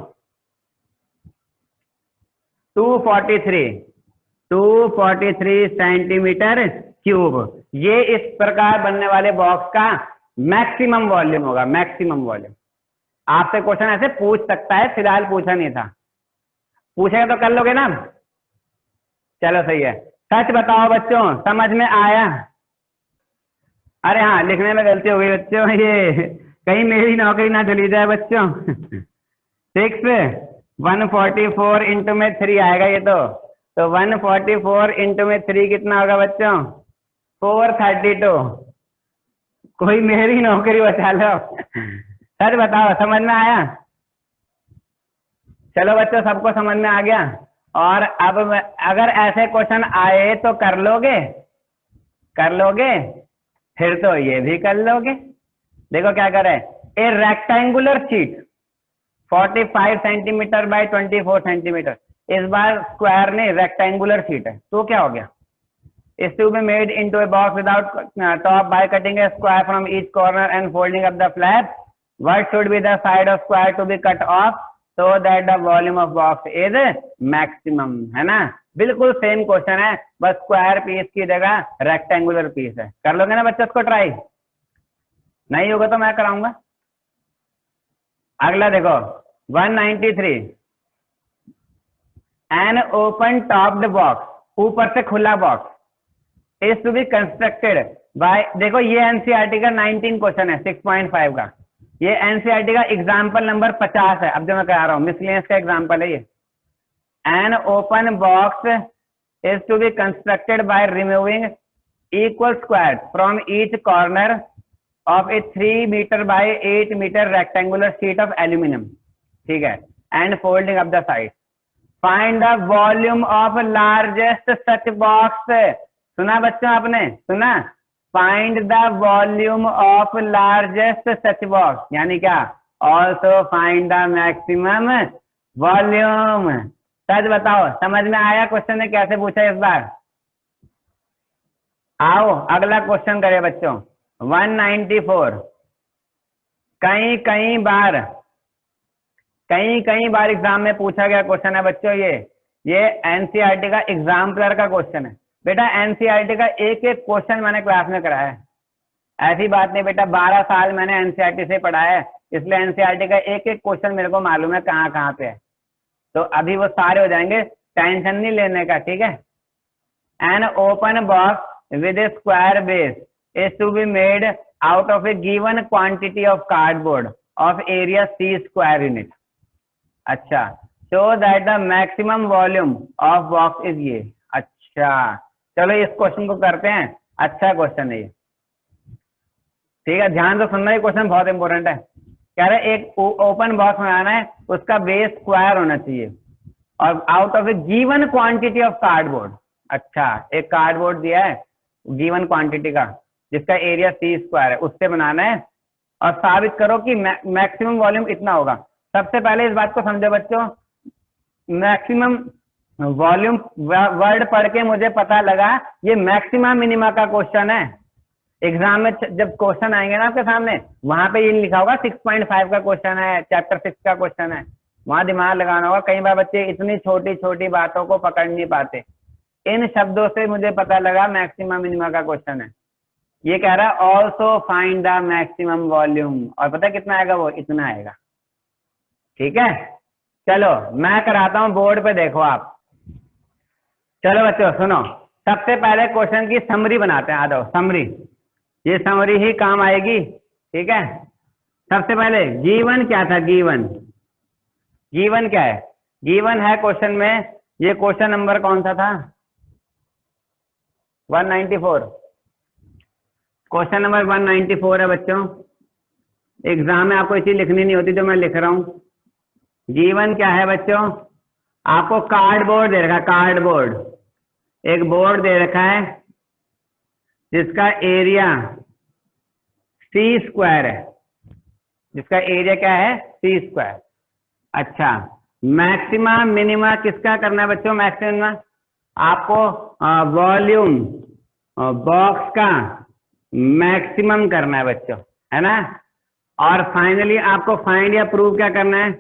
243 सेंटीमीटर क्यूब। ये इस प्रकार बनने वाले बॉक्स का मैक्सिमम वॉल्यूम होगा, मैक्सिमम वॉल्यूम। आपसे क्वेश्चन ऐसे पूछ सकता है, फिलहाल पूछा नहीं था, पूछेगा तो कर लोगे ना? चलो सही है। सच बताओ बच्चों, समझ में आया? अरे हाँ, लिखने में गलती हो गई बच्चों, ये कहीं मेरी नौकरी ना चली जाए बच्चों। 144 इंटू में 3 आएगा ये तो 144 इंटू में 3 कितना होगा बच्चों? 432। कोई मेरी नौकरी बचा लो। सच बताओ, समझ में आया? चलो बच्चों, सबको समझ में आ गया। और अब अगर ऐसे क्वेश्चन आए तो कर लोगे? कर लोगे? फिर तो ये भी कर लोगे। देखो क्या करे, ए rectangular sheet 45 centimetre bye 24 centimetre. इस बार स्क्वायर नहीं, रेक्टेंगुलर शीट है, तो क्या हो गया? is to be made into a box without top by cutting a square from each corner and folding up the flap. What should be the side of square to be cut off so that the volume of box is maximum? है ना? बिल्कुल सेम क्वेश्चन है, बस स्क्वायर पीस की जगह रेक्टेंगुलर पीस है। कर लोगे ना बच्चों इसको ट्राई? नहीं होगा तो मैं कराऊंगा। अगला देखो 193। एन ओपन टॉप्ड बॉक्स, ऊपर से खुला box is to be constructed by, देखो ये एनसीईआरटी का 19 क्वेश्चन है 6.5 का, ये एनसीईआरटी का एग्जाम्पल नंबर 50 है। अब जो मैं कह रहा हूँ मिसलेनियस का एग्जाम्पल है ये। An open box is to be constructed by removing equal square from each corner of a 3 metre by 8 metre rectangular sheet of aluminium, ठीक है, and folding up the side. Find the volume of largest such box, सुना बच्चों आपने, सुना? Find the volume of largest such box यानी क्या? Also find the maximum volume. सच बताओ, समझ में आया क्वेश्चन ने कैसे पूछा इस बार? आओ अगला क्वेश्चन करें बच्चों। 194, कई कई बार एग्जाम में पूछा गया क्वेश्चन है बच्चों। ये एनसीईआरटी का एग्जाम्पलर का क्वेश्चन है बेटा। एनसीईआरटी का एक एक क्वेश्चन मैंने क्लास में कराया है, ऐसी बात नहीं बेटा। 12 साल मैंने एनसीईआरटी से पढ़ा है, इसलिए एनसीईआरटी का एक एक क्वेश्चन मेरे को मालूम है कहाँ कहाँ पे है। तो अभी वो सारे हो जाएंगे, टेंशन नहीं लेने का, ठीक है। N open box with A square base is to be made out of a given quantity of cardboard of area C square unit. अच्छा, so that the maximum volume of box is ये। अच्छा चलो इस क्वेश्चन को करते हैं, अच्छा क्वेश्चन है ये, ठीक है। ध्यान से सुनना, ये क्वेश्चन बहुत इंपॉर्टेंट है। कह रहे एक ओपन बॉक्स बनाना है, उसका बेस स्क्वायर होना चाहिए और out of A given quantity of cardboard. अच्छा, एक कार्डबोर्ड दिया है गिवन क्वांटिटी का जिसका एरिया सी स्क्वायर है, उससे बनाना है और साबित करो कि मैक्सिमम वॉल्यूम इतना होगा। सबसे पहले इस बात को समझो बच्चों, मैक्सिमम वॉल्यूम वर्ड पढ़ के मुझे पता लगा ये मैक्सिमा मिनिमा का क्वेश्चन है। एग्जाम में जब क्वेश्चन आएंगे ना आपके सामने, वहां पे ये लिखा होगा 6.5 का क्वेश्चन है, चैप्टर 6 का क्वेश्चन है, वहां दिमाग लगाना होगा। कई बार बच्चे इतनी छोटी छोटी बातों को पकड़ नहीं पाते। इन शब्दों से मुझे पता लगा मैक्सिमा मिनिमा का क्वेश्चन है। ये कह रहा है also find the maximum volume, और पता कितना आएगा? वो इतना आएगा, ठीक है। चलो मैं कराता हूं, बोर्ड पे देखो आप। चलो बच्चों सुनो, सबसे पहले क्वेश्चन की समरी बनाते हैं। आ जाओ, समरी, ये समरी ही काम आएगी, ठीक है। सबसे पहले गिवन क्या था? गिवन क्या है? गिवन है क्वेश्चन में, ये क्वेश्चन नंबर कौन सा था? 194, क्वेश्चन नंबर 194 है बच्चों। एग्जाम में आपको ये चीज लिखनी नहीं होती जो मैं लिख रहा हूं। गिवन क्या है बच्चों? आपको कार्डबोर्ड दे रखा है, कार्डबोर्ड, एक बोर्ड दे रखा है जिसका एरिया सी स्क्वायर है, जिसका एरिया क्या है? सी स्क्वायर। अच्छा, मैक्सिमा मिनिमा किसका करना है बच्चों? मैक्सिमा आपको वॉल्यूम बॉक्स का मैक्सिमम करना है बच्चों, है ना। और फाइनली आपको फाइंड या प्रूव क्या करना है?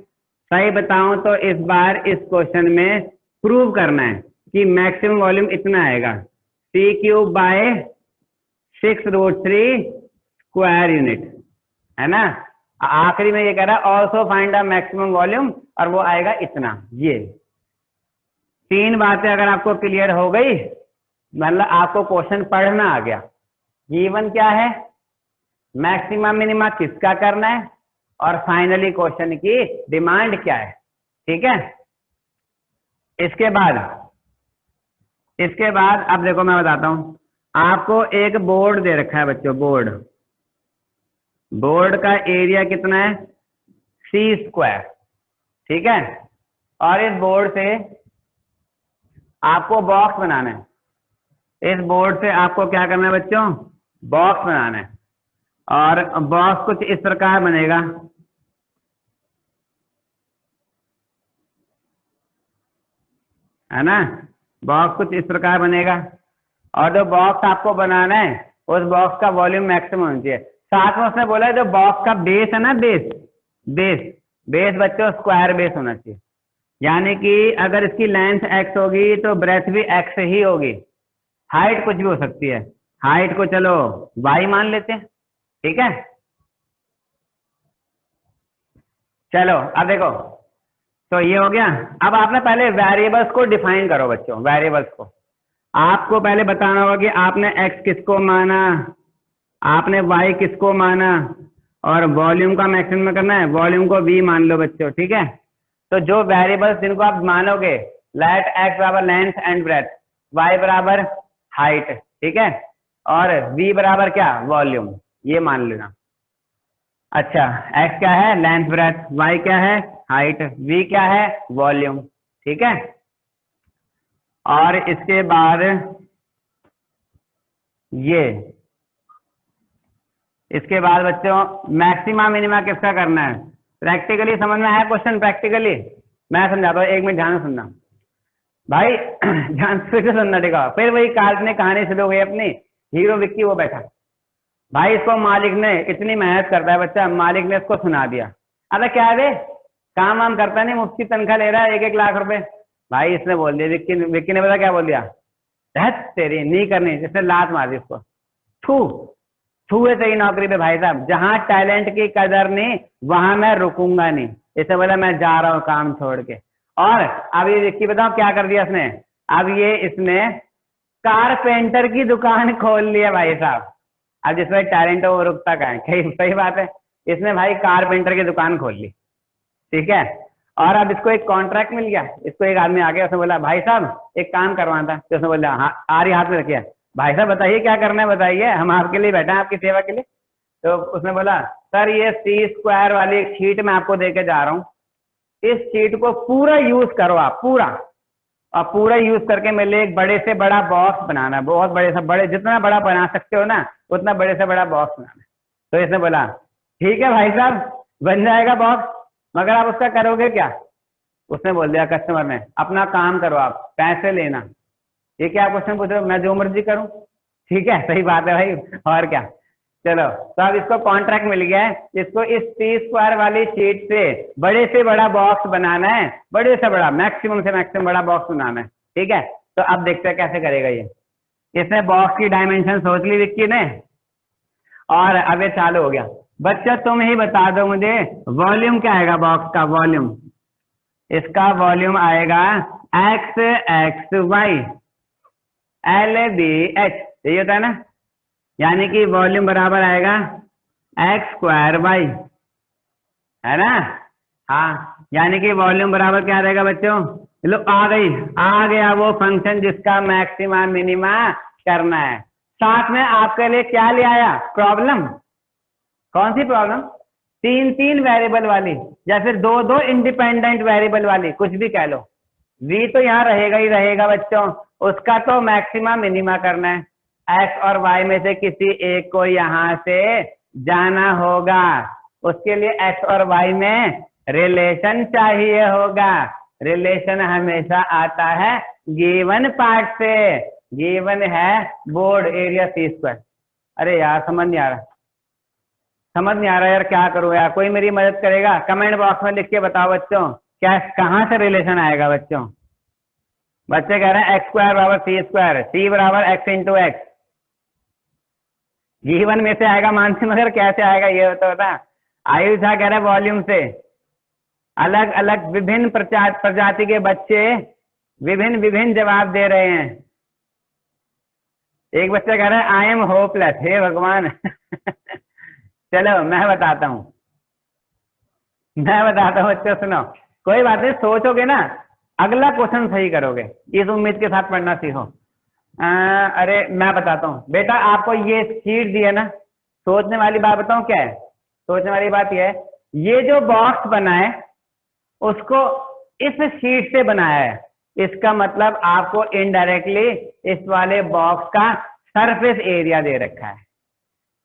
सही बताऊं तो इस बार इस क्वेश्चन में प्रूव करना है कि मैक्सिमम वॉल्यूम इतना आएगा, C³ बाय 6√3 स्क्वायर यूनिट, है ना। आखिरी में ये कह रहा है also find the maximum volume, और वो आएगा इतना। ये 3 बातें अगर आपको क्लियर हो गई, मतलब आपको क्वेश्चन पढ़ना आ गया। गिवन क्या है, मैक्सिमा मिनिमा किसका करना है, और फाइनली क्वेश्चन की डिमांड क्या है, ठीक है। इसके बाद अब देखो मैं बताता हूं आपको। एक बोर्ड दे रखा है बच्चों, बोर्ड का एरिया कितना है? सी स्क्वायर, ठीक है। और इस बोर्ड से आपको बॉक्स बनाना है। इस बोर्ड से आपको क्या करना है बच्चों? बॉक्स बनाना है। और बॉक्स कुछ इस प्रकार बनेगा, है ना। बॉक्स कुछ इस प्रकार बनेगा, और जो बॉक्स आपको बनाना है उस बॉक्स का वॉल्यूम मैक्सिमम होना चाहिए। साथ में उसने बोला है जो बॉक्स का बेस है ना, बेस बच्चों स्क्वायर बेस होना चाहिए। यानी कि अगर इसकी लेंथ x होगी तो ब्रेथ भी x ही होगी। हाइट कुछ भी हो सकती है, हाइट को चलो y मान लेते हैं, ठीक है। चलो अब देखो, तो ये हो गया। अब आपने पहले वेरिएबल्स को डिफाइन करो बच्चों, वेरिएबल्स को आपको पहले बताना होगा कि आपने x किसको माना, आपने y किसको माना, और वॉल्यूम का मैक्सिमम करना है, वॉल्यूम को v मान लो बच्चों, ठीक है। तो जो वेरिएबल्स जिनको आप मानोगे, लेट x बराबर लेंथ एंड ब्रेथ, y बराबर हाइट, ठीक है, और v बराबर क्या, वॉल्यूम, ये मान लेना। अच्छा, x क्या है, लेंथ ब्रेथ, y क्या है, हाइट, v क्या है, वॉल्यूम, ठीक है। और इसके बाद ये, इसके बाद बच्चों मैक्सिमा मिनिमा किसका करना है, प्रैक्टिकली समझ में आया क्वेश्चन, प्रैक्टिकली मैं समझाता हूँ, 1 मिनट ध्यान से सुनना भाई ध्यान से सुनना, ठीक है। फिर वही काल्पनिक कहानी शुरू हो गई अपनी, हीरो विक्की वो बैठा भाई, इसको मालिक ने, इतनी मेहनत करता है बच्चा, मालिक ने इसको सुना दिया, अरे क्या है काम वाम करता नहीं, मुफ्त की तनख्वाह ले रहा है 1-1 लाख रुपए। भाई इसने बोल दिया, विक्की ने पता क्या बोल दिया, तेरी नहीं करनी, जिसने लात मार दी उसको, छू है तेरी नौकरी पे भाई साहब, जहां टैलेंट की कदर नहीं वहां मैं रुकूंगा नहीं, इससे बोला मैं जा रहा हूँ काम छोड़ के। और अब ये विक्की बताओ क्या कर दिया इसने, अब ये इसने कारपेंटर की दुकान खोल लिया भाई साहब। अब जिसमें टैलेंट हो वो रुकता का है, सही बात है, इसने भाई कारपेंटर की दुकान खोल ली, ठीक है। और अब इसको एक कॉन्ट्रैक्ट मिल गया, इसको एक आदमी आ गया, उसने बोला भाई साहब एक काम करवाना था, तो उसने बोला हाँ, आरी हाथ में रखिए, भाई साहब बताइए क्या करना है, बताइए, हम आपके लिए बैठे हैं, आपकी सेवा के लिए। तो उसने बोला सर ये C² वाली एक शीट मैं आपको देके जा रहा हूँ, इस शीट को पूरा यूज करो आप, पूरा, और पूरा यूज करके मेरे लिए एक बड़े से बड़ा बॉक्स बनाना है, बहुत बड़े से बड़े, जितना बड़ा बना सकते हो ना उतना बड़े से बड़ा बॉक्स बनाना है। तो इसने बोला ठीक है भाई साहब बन जाएगा बॉक्स, मगर आप उसका करोगे क्या। उसने बोल दिया कस्टमर ने, अपना काम करो आप, पैसे लेना। ये क्या क्वेश्चन पूछ रहे हो, मैं जो मर्जी करूं, ठीक है, सही बात है भाई, और क्या। चलो तो अब इसको कॉन्ट्रैक्ट मिल गया है, इसको इस C² वाली शीट से बड़ा बॉक्स बनाना है, बड़े से बड़ा, मैक्सिमम से मैक्सिमम बड़ा बॉक्स बनाना है, ठीक है। तो अब देखते हैं कैसे करेगा ये। इसने बॉक्स की डायमेंशन सोच ली विक्की ने, और अब ये चालू हो गया। बच्चा तुम ही बता दो मुझे वॉल्यूम क्या आएगा बॉक्स का, वॉल्यूम, इसका वॉल्यूम आएगा XXY LBH, यही होता है ना, यानी कि वॉल्यूम बराबर आएगा x²y, है ना। हाँ, यानी कि वॉल्यूम बराबर क्या रहेगा बच्चों, लो आ गया वो फंक्शन जिसका मैक्सिमा मिनिमा करना है। साथ में आपके लिए क्या ले आया, प्रॉब्लम। कौन सी प्रॉब्लम, 3 वेरिएबल वाली, या फिर 2 इंडिपेंडेंट वेरिएबल वाली, कुछ भी कह लो। v तो यहाँ रहेगा ही रहेगा बच्चों, उसका तो मैक्सिमा मिनिमा करना है, x और y में से किसी एक को यहाँ से जाना होगा, उसके लिए x और y में रिलेशन चाहिए होगा। रिलेशन हमेशा आता है गिवन पार्ट से, गिवन है बोर्ड एरिया C²। अरे यार समझ नहीं आ रहा, समझ नहीं आ रहा यार, क्या करूँ यार, कोई मेरी मदद करेगा, कमेंट बॉक्स में लिख के बताओ बच्चों, क्या कहाँ से रिलेशन आएगा बच्चों। बच्चे कह रहे हैं x² बराबर C², C बराबर x × x, गिवन में से आएगा मानसी, मगर कैसे आएगा ये तो बता। आयुष कह रहा है वॉल्यूम से, अलग अलग विभिन्न प्रजाति के बच्चे विभिन्न जवाब दे रहे हैं। एक बच्चा कह रहा है आई एम होपलेस, हे भगवान चलो मैं बताता हूँ बच्चों, सुनो, कोई बात नहीं, सोचोगे ना अगला क्वेश्चन सही करोगे, इस उम्मीद के साथ पढ़ना सीखो। अरे मैं बताता हूँ बेटा, आपको ये शीट दी है ना, सोचने वाली बात बताऊं क्या है, सोचने वाली बात ये है, ये जो बॉक्स बना है उसको इस शीट से बनाया है, इसका मतलब आपको इनडायरेक्टली इस वाले बॉक्स का सरफेस एरिया दे रखा है।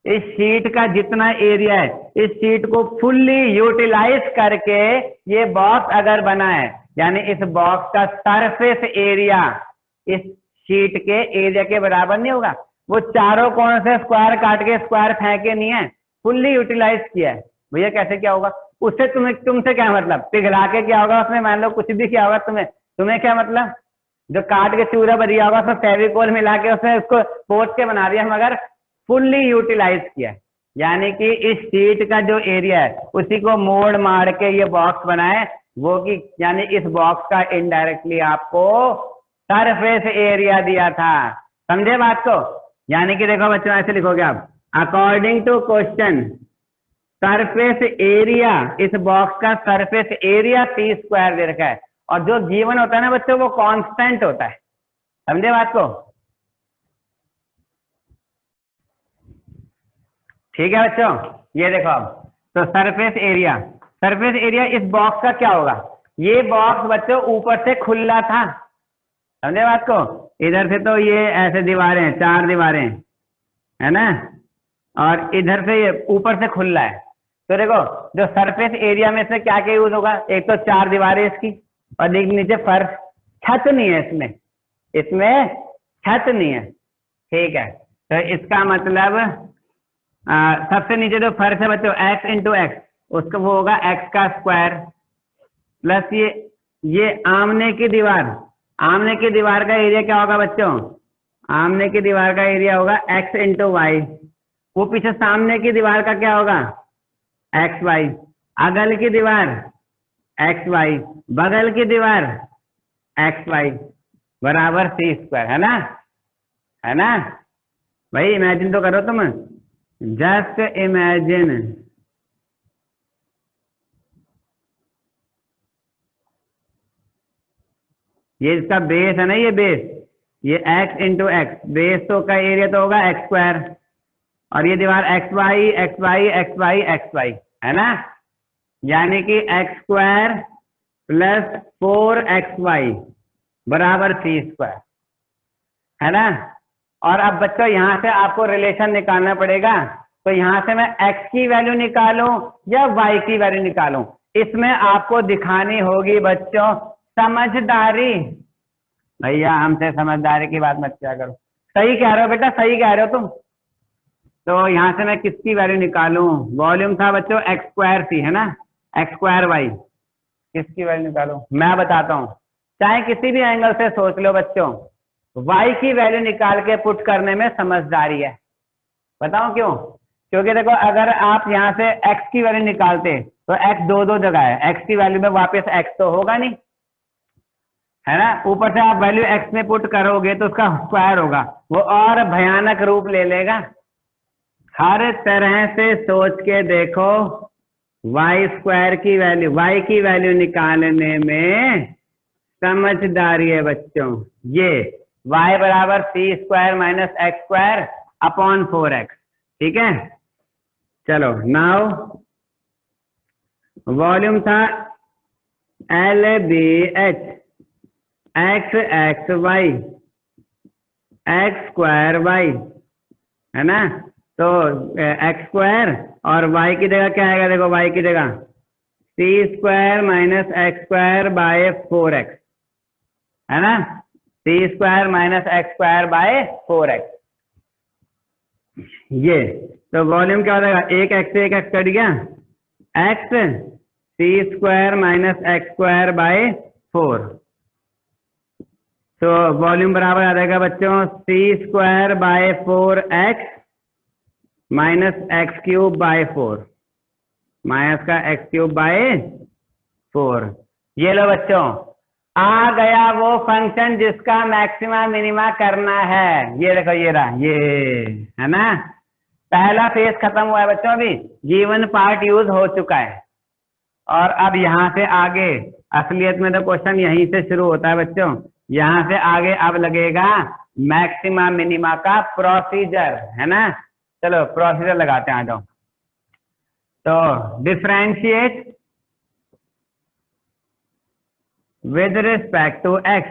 इस शीट का जितना एरिया है, इस शीट को फुल्ली यूटिलाइज करके ये बॉक्स अगर बना है, यानी इस बॉक्स का सरफेस एरिया इस शीट के एरिया के बराबर नहीं होगा। वो चारों कोण से स्क्वायर काट के स्क्वायर फेंके नहीं है, फुल्ली यूटिलाइज किया है। भैया कैसे क्या होगा, उससे तुमसे क्या मतलब, पिघला के क्या होगा उसमें, मान लो कुछ भी क्या होगा, तुम्हें क्या मतलब, जो काट के चूरा बरिया होगा उसमें फेविकोल मिला के उसमें उसको पोत के बना दिया, मगर फुल्ली यूटिलाइज किया है। यानी कि इस शीट का जो एरिया है उसी को मोड़ मार के ये बॉक्स बनाए, वो कि यानी इस बॉक्स का इनडायरेक्टली आपको सरफेस एरिया दिया था। समझे बात को? यानी कि देखो बच्चों ऐसे लिखोगे आप, according to question surface area, इस बॉक्स का सरफेस एरिया टी स्क्वायर दे रखा है, और जो गिवन होता है ना बच्चों वो कांस्टेंट होता है। समझे बात को? ठीक है बच्चों, ये देखो अब तो सरफेस एरिया इस बॉक्स का क्या होगा? ये बॉक्स बच्चों ऊपर से खुला था, समझे बात को? इधर से तो ये ऐसे दीवारें हैं, 4 दीवारें है ना, और इधर से ये ऊपर से खुला है। तो देखो जो सरफेस एरिया में से क्या क्या यूज होगा, एक तो 4 दीवारें इसकी, और नीचे फर्श, छत नहीं है इसमें छत नहीं है। ठीक है, तो इसका मतलब सबसे नीचे जो फर्श है बच्चों x इंटू एक्स, उसका वो होगा x का स्क्वायर, प्लस ये आमने की दीवार का एरिया क्या होगा बच्चों? आमने की दीवार का एरिया होगा x इंटू वाई। वो पीछे सामने की दीवार का क्या होगा? X y. अगल की दीवार एक्स वाई, बगल की दीवार एक्स वाई बराबर सी स्क्वायर, है ना भाई? इमेजिन तो करो तुम, जस्ट इमेजिन। ये इसका बेस है ना, ये बेस, ये x इंटू एक्स, बेस तो का एरिया तो होगा एक्स स्क्वायर, और ये दीवार x y x y x y x y, है ना? यानी कि एक्स स्क्वायर प्लस 4xy बराबर सी स्क्वायर, है ना? और अब बच्चों यहाँ से आपको रिलेशन निकालना पड़ेगा, तो यहाँ से मैं x की वैल्यू निकालूं या y की वैल्यू निकालूं, इसमें आपको दिखानी होगी बच्चों समझदारी। भैया हमसे समझदारी की बात मत किया करो। सही कह रहे हो बेटा, सही कह रहे हो तुम। तो यहाँ से मैं किसकी वैल्यू निकालूं? वॉल्यूम था बच्चों एक्स स्क्वायर सी, है ना, एक्स स्क्वायर वाई। किसकी वैल्यू निकालूं? मैं बताता हूँ, चाहे किसी भी एंगल से सोच लो बच्चों, y की वैल्यू निकाल के पुट करने में समझदारी है। बताओ क्यों? क्योंकि देखो अगर आप यहाँ से x की वैल्यू निकालते तो x दो जगह है, x की वैल्यू में वापस x तो होगा नहीं, है ना? ऊपर से आप वैल्यू x में पुट करोगे तो उसका स्क्वायर होगा, वो और भयानक रूप ले लेगा। हर तरह से सोच के देखो, y स्क्वायर की वैल्यू, y की वैल्यू निकालने में समझदारी है बच्चों। ये y बराबर C square minus X square upon 4x, ठीक है? चलो नाउ वॉल्यूम था LBH x x y x स्क्वायर y, है ना? तो x स्क्वायर और y की जगह क्या आएगा? देखो y की जगह C square minus X square by 4x, है ना? C square minus X square by 4x। ये तो वॉल्यूम क्या हो जाएगा? एक एक्स कट गया, X C square minus X square by 4। तो वॉल्यूम बराबर आ जाएगा बच्चों C square by 4x minus X cube by 4, minus का एक्स क्यूब बाय 4। ये लो बच्चों, आ गया वो फंक्शन जिसका मैक्सिमा मिनिमा करना है। ये देखो ये रहा, ये है ना? पहला फेज खत्म हुआ है बच्चों, अभी गिवन पार्ट यूज हो चुका है, और अब यहाँ से आगे असलियत में तो क्वेश्चन यहीं से शुरू होता है बच्चों। यहाँ से आगे अब लगेगा मैक्सिमा मिनिमा का प्रोसीजर, है ना? चलो प्रोसीजर लगाते हैं, आ जाओ। तो differentiate with respect to x,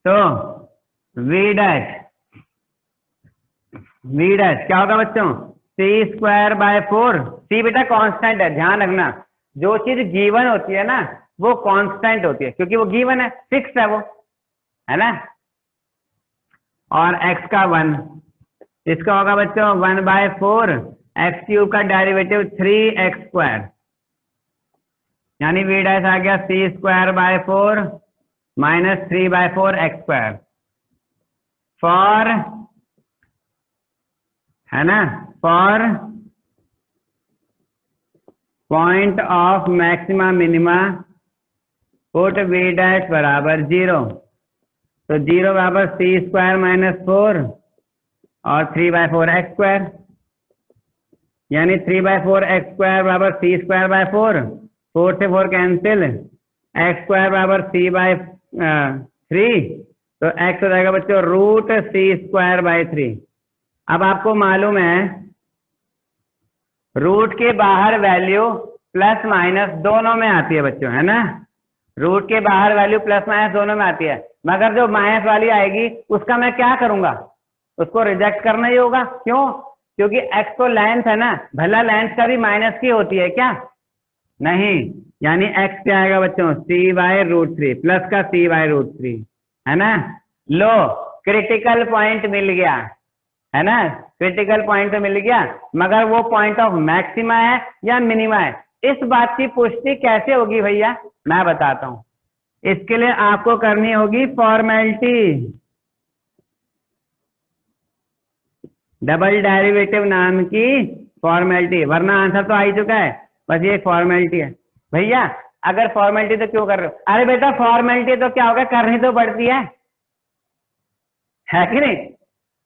तो v डैश क्या होगा बच्चों? C square by 4। सी बेटा कांस्टेंट है, ध्यान रखना, जो चीज गिवन होती है ना वो कांस्टेंट होती है, क्योंकि वो गिवन है, फिक्स है वो, है ना? और x का 1, इसका होगा बच्चों 1 बाय 4, एक्स क्यूब का डेरिवेटिव 3x स्क्वायर, यानी v डैश आ गया सी स्क्वायर बाय 4 माइनस 3 बाय 4 एक्स स्क्वायर, फॉर, है ना, for point of maxima minima put V dash बराबर 0, तो 0 बराबर सी स्क्वायर माइनस 4 और 3/4 एक्स स्क्वायर, यानी 3/4 एक्स स्क्वायर बराबर सी स्क्वायर बाय 4, 4 से 4 कैंसिल, एक्स स्क्वायर बराबर सी बाय 3, तो एक्स हो जाएगा बच्चों रूट सी स्क्वायर बाय 3। अब आपको मालूम है रूट के बाहर वैल्यू प्लस माइनस दोनों में आती है बच्चों, है ना। रूट के बाहर वैल्यू प्लस माइनस दोनों में आती है, मगर जो माइनस वाली आएगी उसका मैं क्या करूंगा, उसको रिजेक्ट करना ही होगा। क्यों? क्योंकि x तो लेंथ है ना, भला लेंथ का भी माइनस की होती है क्या? नहीं, यानी x क्या आएगा बच्चों c/√3 प्लस का c/√3, है ना। लो क्रिटिकल पॉइंट मिल गया, है ना, क्रिटिकल पॉइंट तो मिल गया, मगर वो पॉइंट ऑफ मैक्सिमा है या मिनिमा है, इस बात की पुष्टि कैसे होगी भैया, मैं बताता हूं। इसके लिए आपको करनी होगी फॉर्मेलिटी, डबल डेरिवेटिव नाम की फॉर्मेलिटी, वरना आंसर तो आ ही चुका है, बस ये फॉर्मेलिटी है। भैया अगर फॉर्मेलिटी तो क्यों कर रहे हो? अरे बेटा फॉर्मेलिटी तो क्या होगा, करनी तो पड़ती है कि नहीं।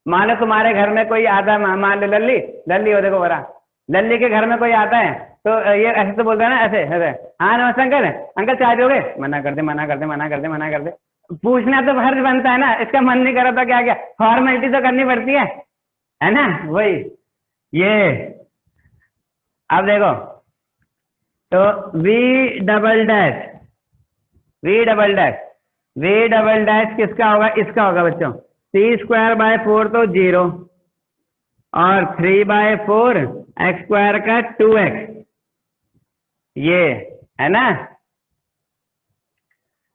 मान लो तुम्हारे घर में कोई आता है, मान लो लल्ली, लल्ली हो देखो बरा, लल्ली के घर में कोई आता है तो ये ऐसे तो बोलता है ना, ऐसे ऐसे, हाँ नमस्ते अंकल, अंकल चाय दोगे, मना कर दे मना कर दे मना कर दे मना कर दे, पूछना तो फर्ज बनता है ना, इसका मन नहीं करा तो क्या क्या, फॉर्मेलिटी तो करनी पड़ती है ना। वही ये अब देखो, तो v double dash, v double dash, v double dash किसका होगा, इसका होगा बच्चों, c²/4 तो 0 और 3/4 एक्स स्क्वायर का 2x, ये है ना।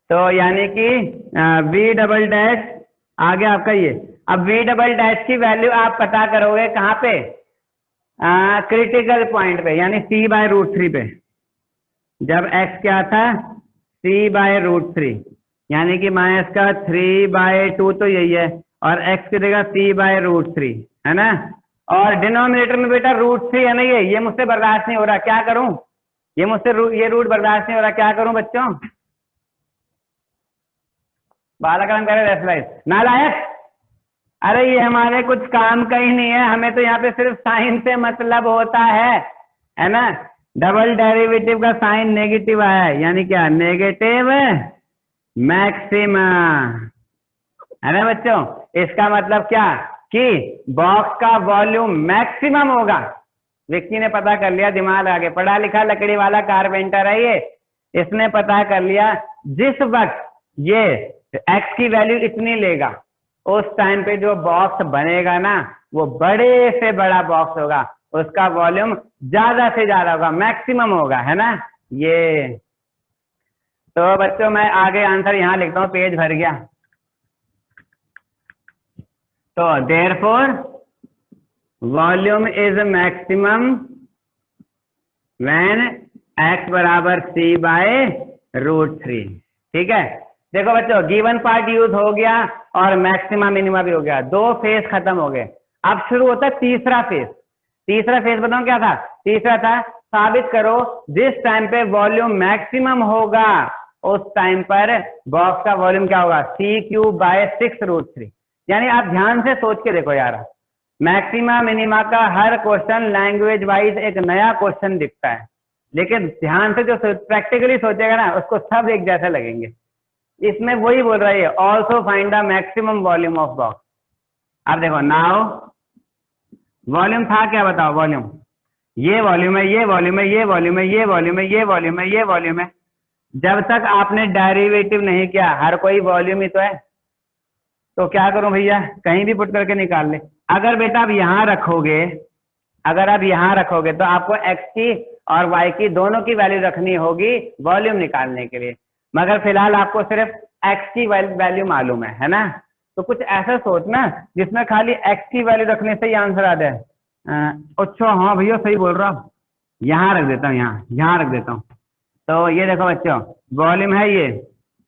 तो यानी कि वी डबल डैश आ गया आपका ये। अब वी डबल डैश की वैल्यू आप पता करोगे कहाँ पे, क्रिटिकल पॉइंट पे, यानी c/√3 पे, जब x क्या था c/√3, यानी कि माइनस का 3/2 तो यही है, और x की जगह c/√3, है ना। और डिनोमिनेटर में बेटा √3 है ना, ये मुझसे बर्दाश्त नहीं हो रहा, क्या करूं, ये मुझसे ये रूट बर्दाश्त नहीं हो रहा, क्या करूं बच्चों, बालाकरण करे रेफलाइज नालायक। अरे ये हमारे कुछ काम का ही नहीं है, हमें तो यहाँ पे सिर्फ साइन से मतलब होता है ना। डबल डेरिवेटिव का साइन नेगेटिव आया है, यानी क्या, नेगेटिव मैक्सिमा, है ना बच्चों। इसका मतलब क्या कि बॉक्स का वॉल्यूम मैक्सिमम होगा। विक्की ने पता कर लिया, दिमाग आगे, पढ़ा लिखा लकड़ी वाला कारपेंटर है ये, इसने पता कर लिया जिस वक्त ये x की वैल्यू इतनी लेगा उस टाइम पे जो बॉक्स बनेगा ना वो बड़े से बड़ा बॉक्स होगा, उसका वॉल्यूम ज्यादा से ज्यादा होगा, मैक्सिमम होगा, है ना ये। तो बच्चों मैं आगे आंसर यहां लिखता हूं, पेज भर गया। तो therefore volume is maximum when x बराबर c/√3। ठीक है, देखो बच्चों गिवन पार्ट यूज हो गया और मैक्सिमा मिनिमा भी हो गया, दो फेज खत्म हो गए। अब शुरू होता है तीसरा फेज। तीसरा फेज बताओ क्या था, तीसरा था साबित करो जिस टाइम पे वॉल्यूम मैक्सिमम होगा उस टाइम पर बॉक्स का वॉल्यूम क्या होगा, c³/6√3। यानी आप ध्यान से सोच के देखो यार, मैक्सिमा मिनिमा का हर क्वेश्चन लैंग्वेज वाइज एक नया क्वेश्चन दिखता है, लेकिन ध्यान से जो प्रैक्टिकली सोचेगा ना उसको सब एक जैसे लगेंगे। इसमें वही बोल रहा है, also find the maximum volume of box. अब देखो नाउ वॉल्यूम था क्या, बताओ वॉल्यूम, ये वॉल्यूम है, ये वॉल्यूम है, ये वॉल्यूम है, ये वॉल्यूम है, ये वॉल्यूम है, ये वॉल्यूम है। जब तक आपने डेरिवेटिव नहीं किया हर कोई वॉल्यूम ही तो है, तो क्या करूं भैया, कहीं भी पुट करके निकाल ले। अगर बेटा आप यहां रखोगे, अगर आप यहां रखोगे तो आपको x की और y की दोनों की वैल्यू रखनी होगी वॉल्यूम निकालने के लिए, मगर फिलहाल आपको सिर्फ x की वैल्यू मालूम है ना। तो कुछ ऐसा सोचना जिसमें खाली x की वैल्यू रखने से ही आंसर आ जाए। अच्छा हाँ भैया सही बोल रहा हूँ, यहाँ रख देता हूँ, यहाँ रख देता हूँ। तो ये देखो बच्चों वॉल्यूम है ये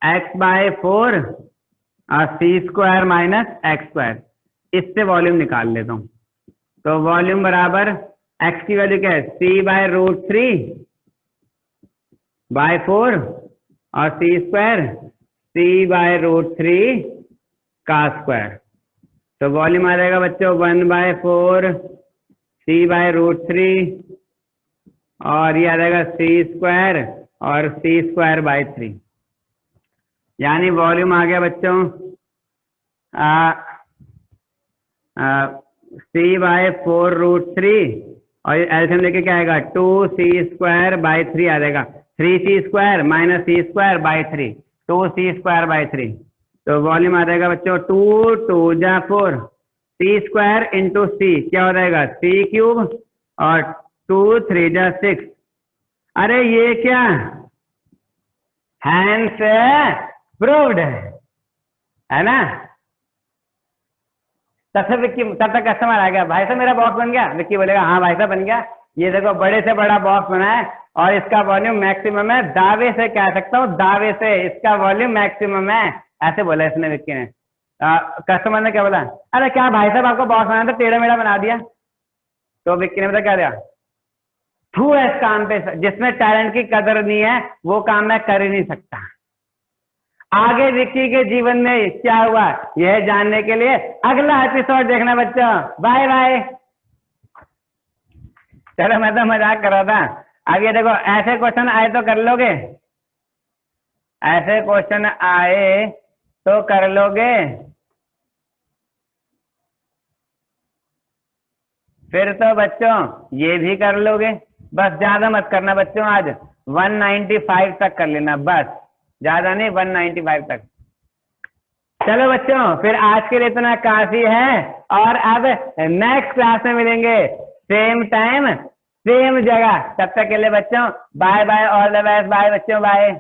x/4 और c² - x², इससे वॉल्यूम निकाल लेता हूँ। तो वॉल्यूम बराबर x की वैल्यू क्या है, c/√3/4 और सी स्क्वायर सी बाय रूट 3 का स्क्वायर। तो वॉल्यूम आ जाएगा बच्चों 1/4 सी बाय रूट 3 और ये आ जाएगा सी स्क्वायर और सी स्क्वायर बाय 3। यानी वॉल्यूम आ गया बच्चों सी बाय 4 रूट 3 और एल्सियम लेके क्या आएगा 2c स्क्वायर बाय 3 आ जाएगा 3c square minus c square by 3 2c square by 3। तो वॉल्यूम आ जाएगा बच्चों 2 2 जा 4 सी स्क्वायर इंटू सी क्या हो जाएगा सी क्यूब और 2 3 जा 6। अरे ये क्या हैंड्स प्रूव्ड है ना। तब तक कस्टमर आ गया, भाई साहब मेरा बॉक्स बन गया। विक्की बोलेगा हाँ भाई साहब बन गया। ये देखो बड़े से बड़ा बॉक्स बना है और इसका वॉल्यूम मैक्सिमम है, दावे से कह सकता हूँ, दावे से इसका वॉल्यूम मैक्सिमम है, ऐसे बोला इसने विक्की ने। कस्टमर ने क्या बोला, अरे क्या भाई साहब आपको बॉक्स बनाया था टेढ़ा मेढ़ा बना दिया। तो विक्की ने पता क्या दिया, थू है इस काम पे, जिसमें टैलेंट की कदर नहीं है वो काम मैं कर ही नहीं सकता। आगे विक्की के जीवन में क्या हुआ यह जानने के लिए अगला एपिसोड देखना बच्चों। Bye bye. चलो मैं तो मजाक कर रहा था। अब ये देखो ऐसे क्वेश्चन आए तो कर लोगे, ऐसे क्वेश्चन आए तो कर लोगे, फिर तो बच्चों ये भी कर लोगे। बस ज्यादा मत करना बच्चों, आज 195 तक कर लेना बस, ज्यादा नहीं 195 तक। चलो बच्चों फिर आज के लिए इतना काफी है और अब नेक्स्ट क्लास में मिलेंगे सेम टाइम सेम जगह। तब तक के लिए बच्चों bye bye, all the best, bye बच्चों, बाय।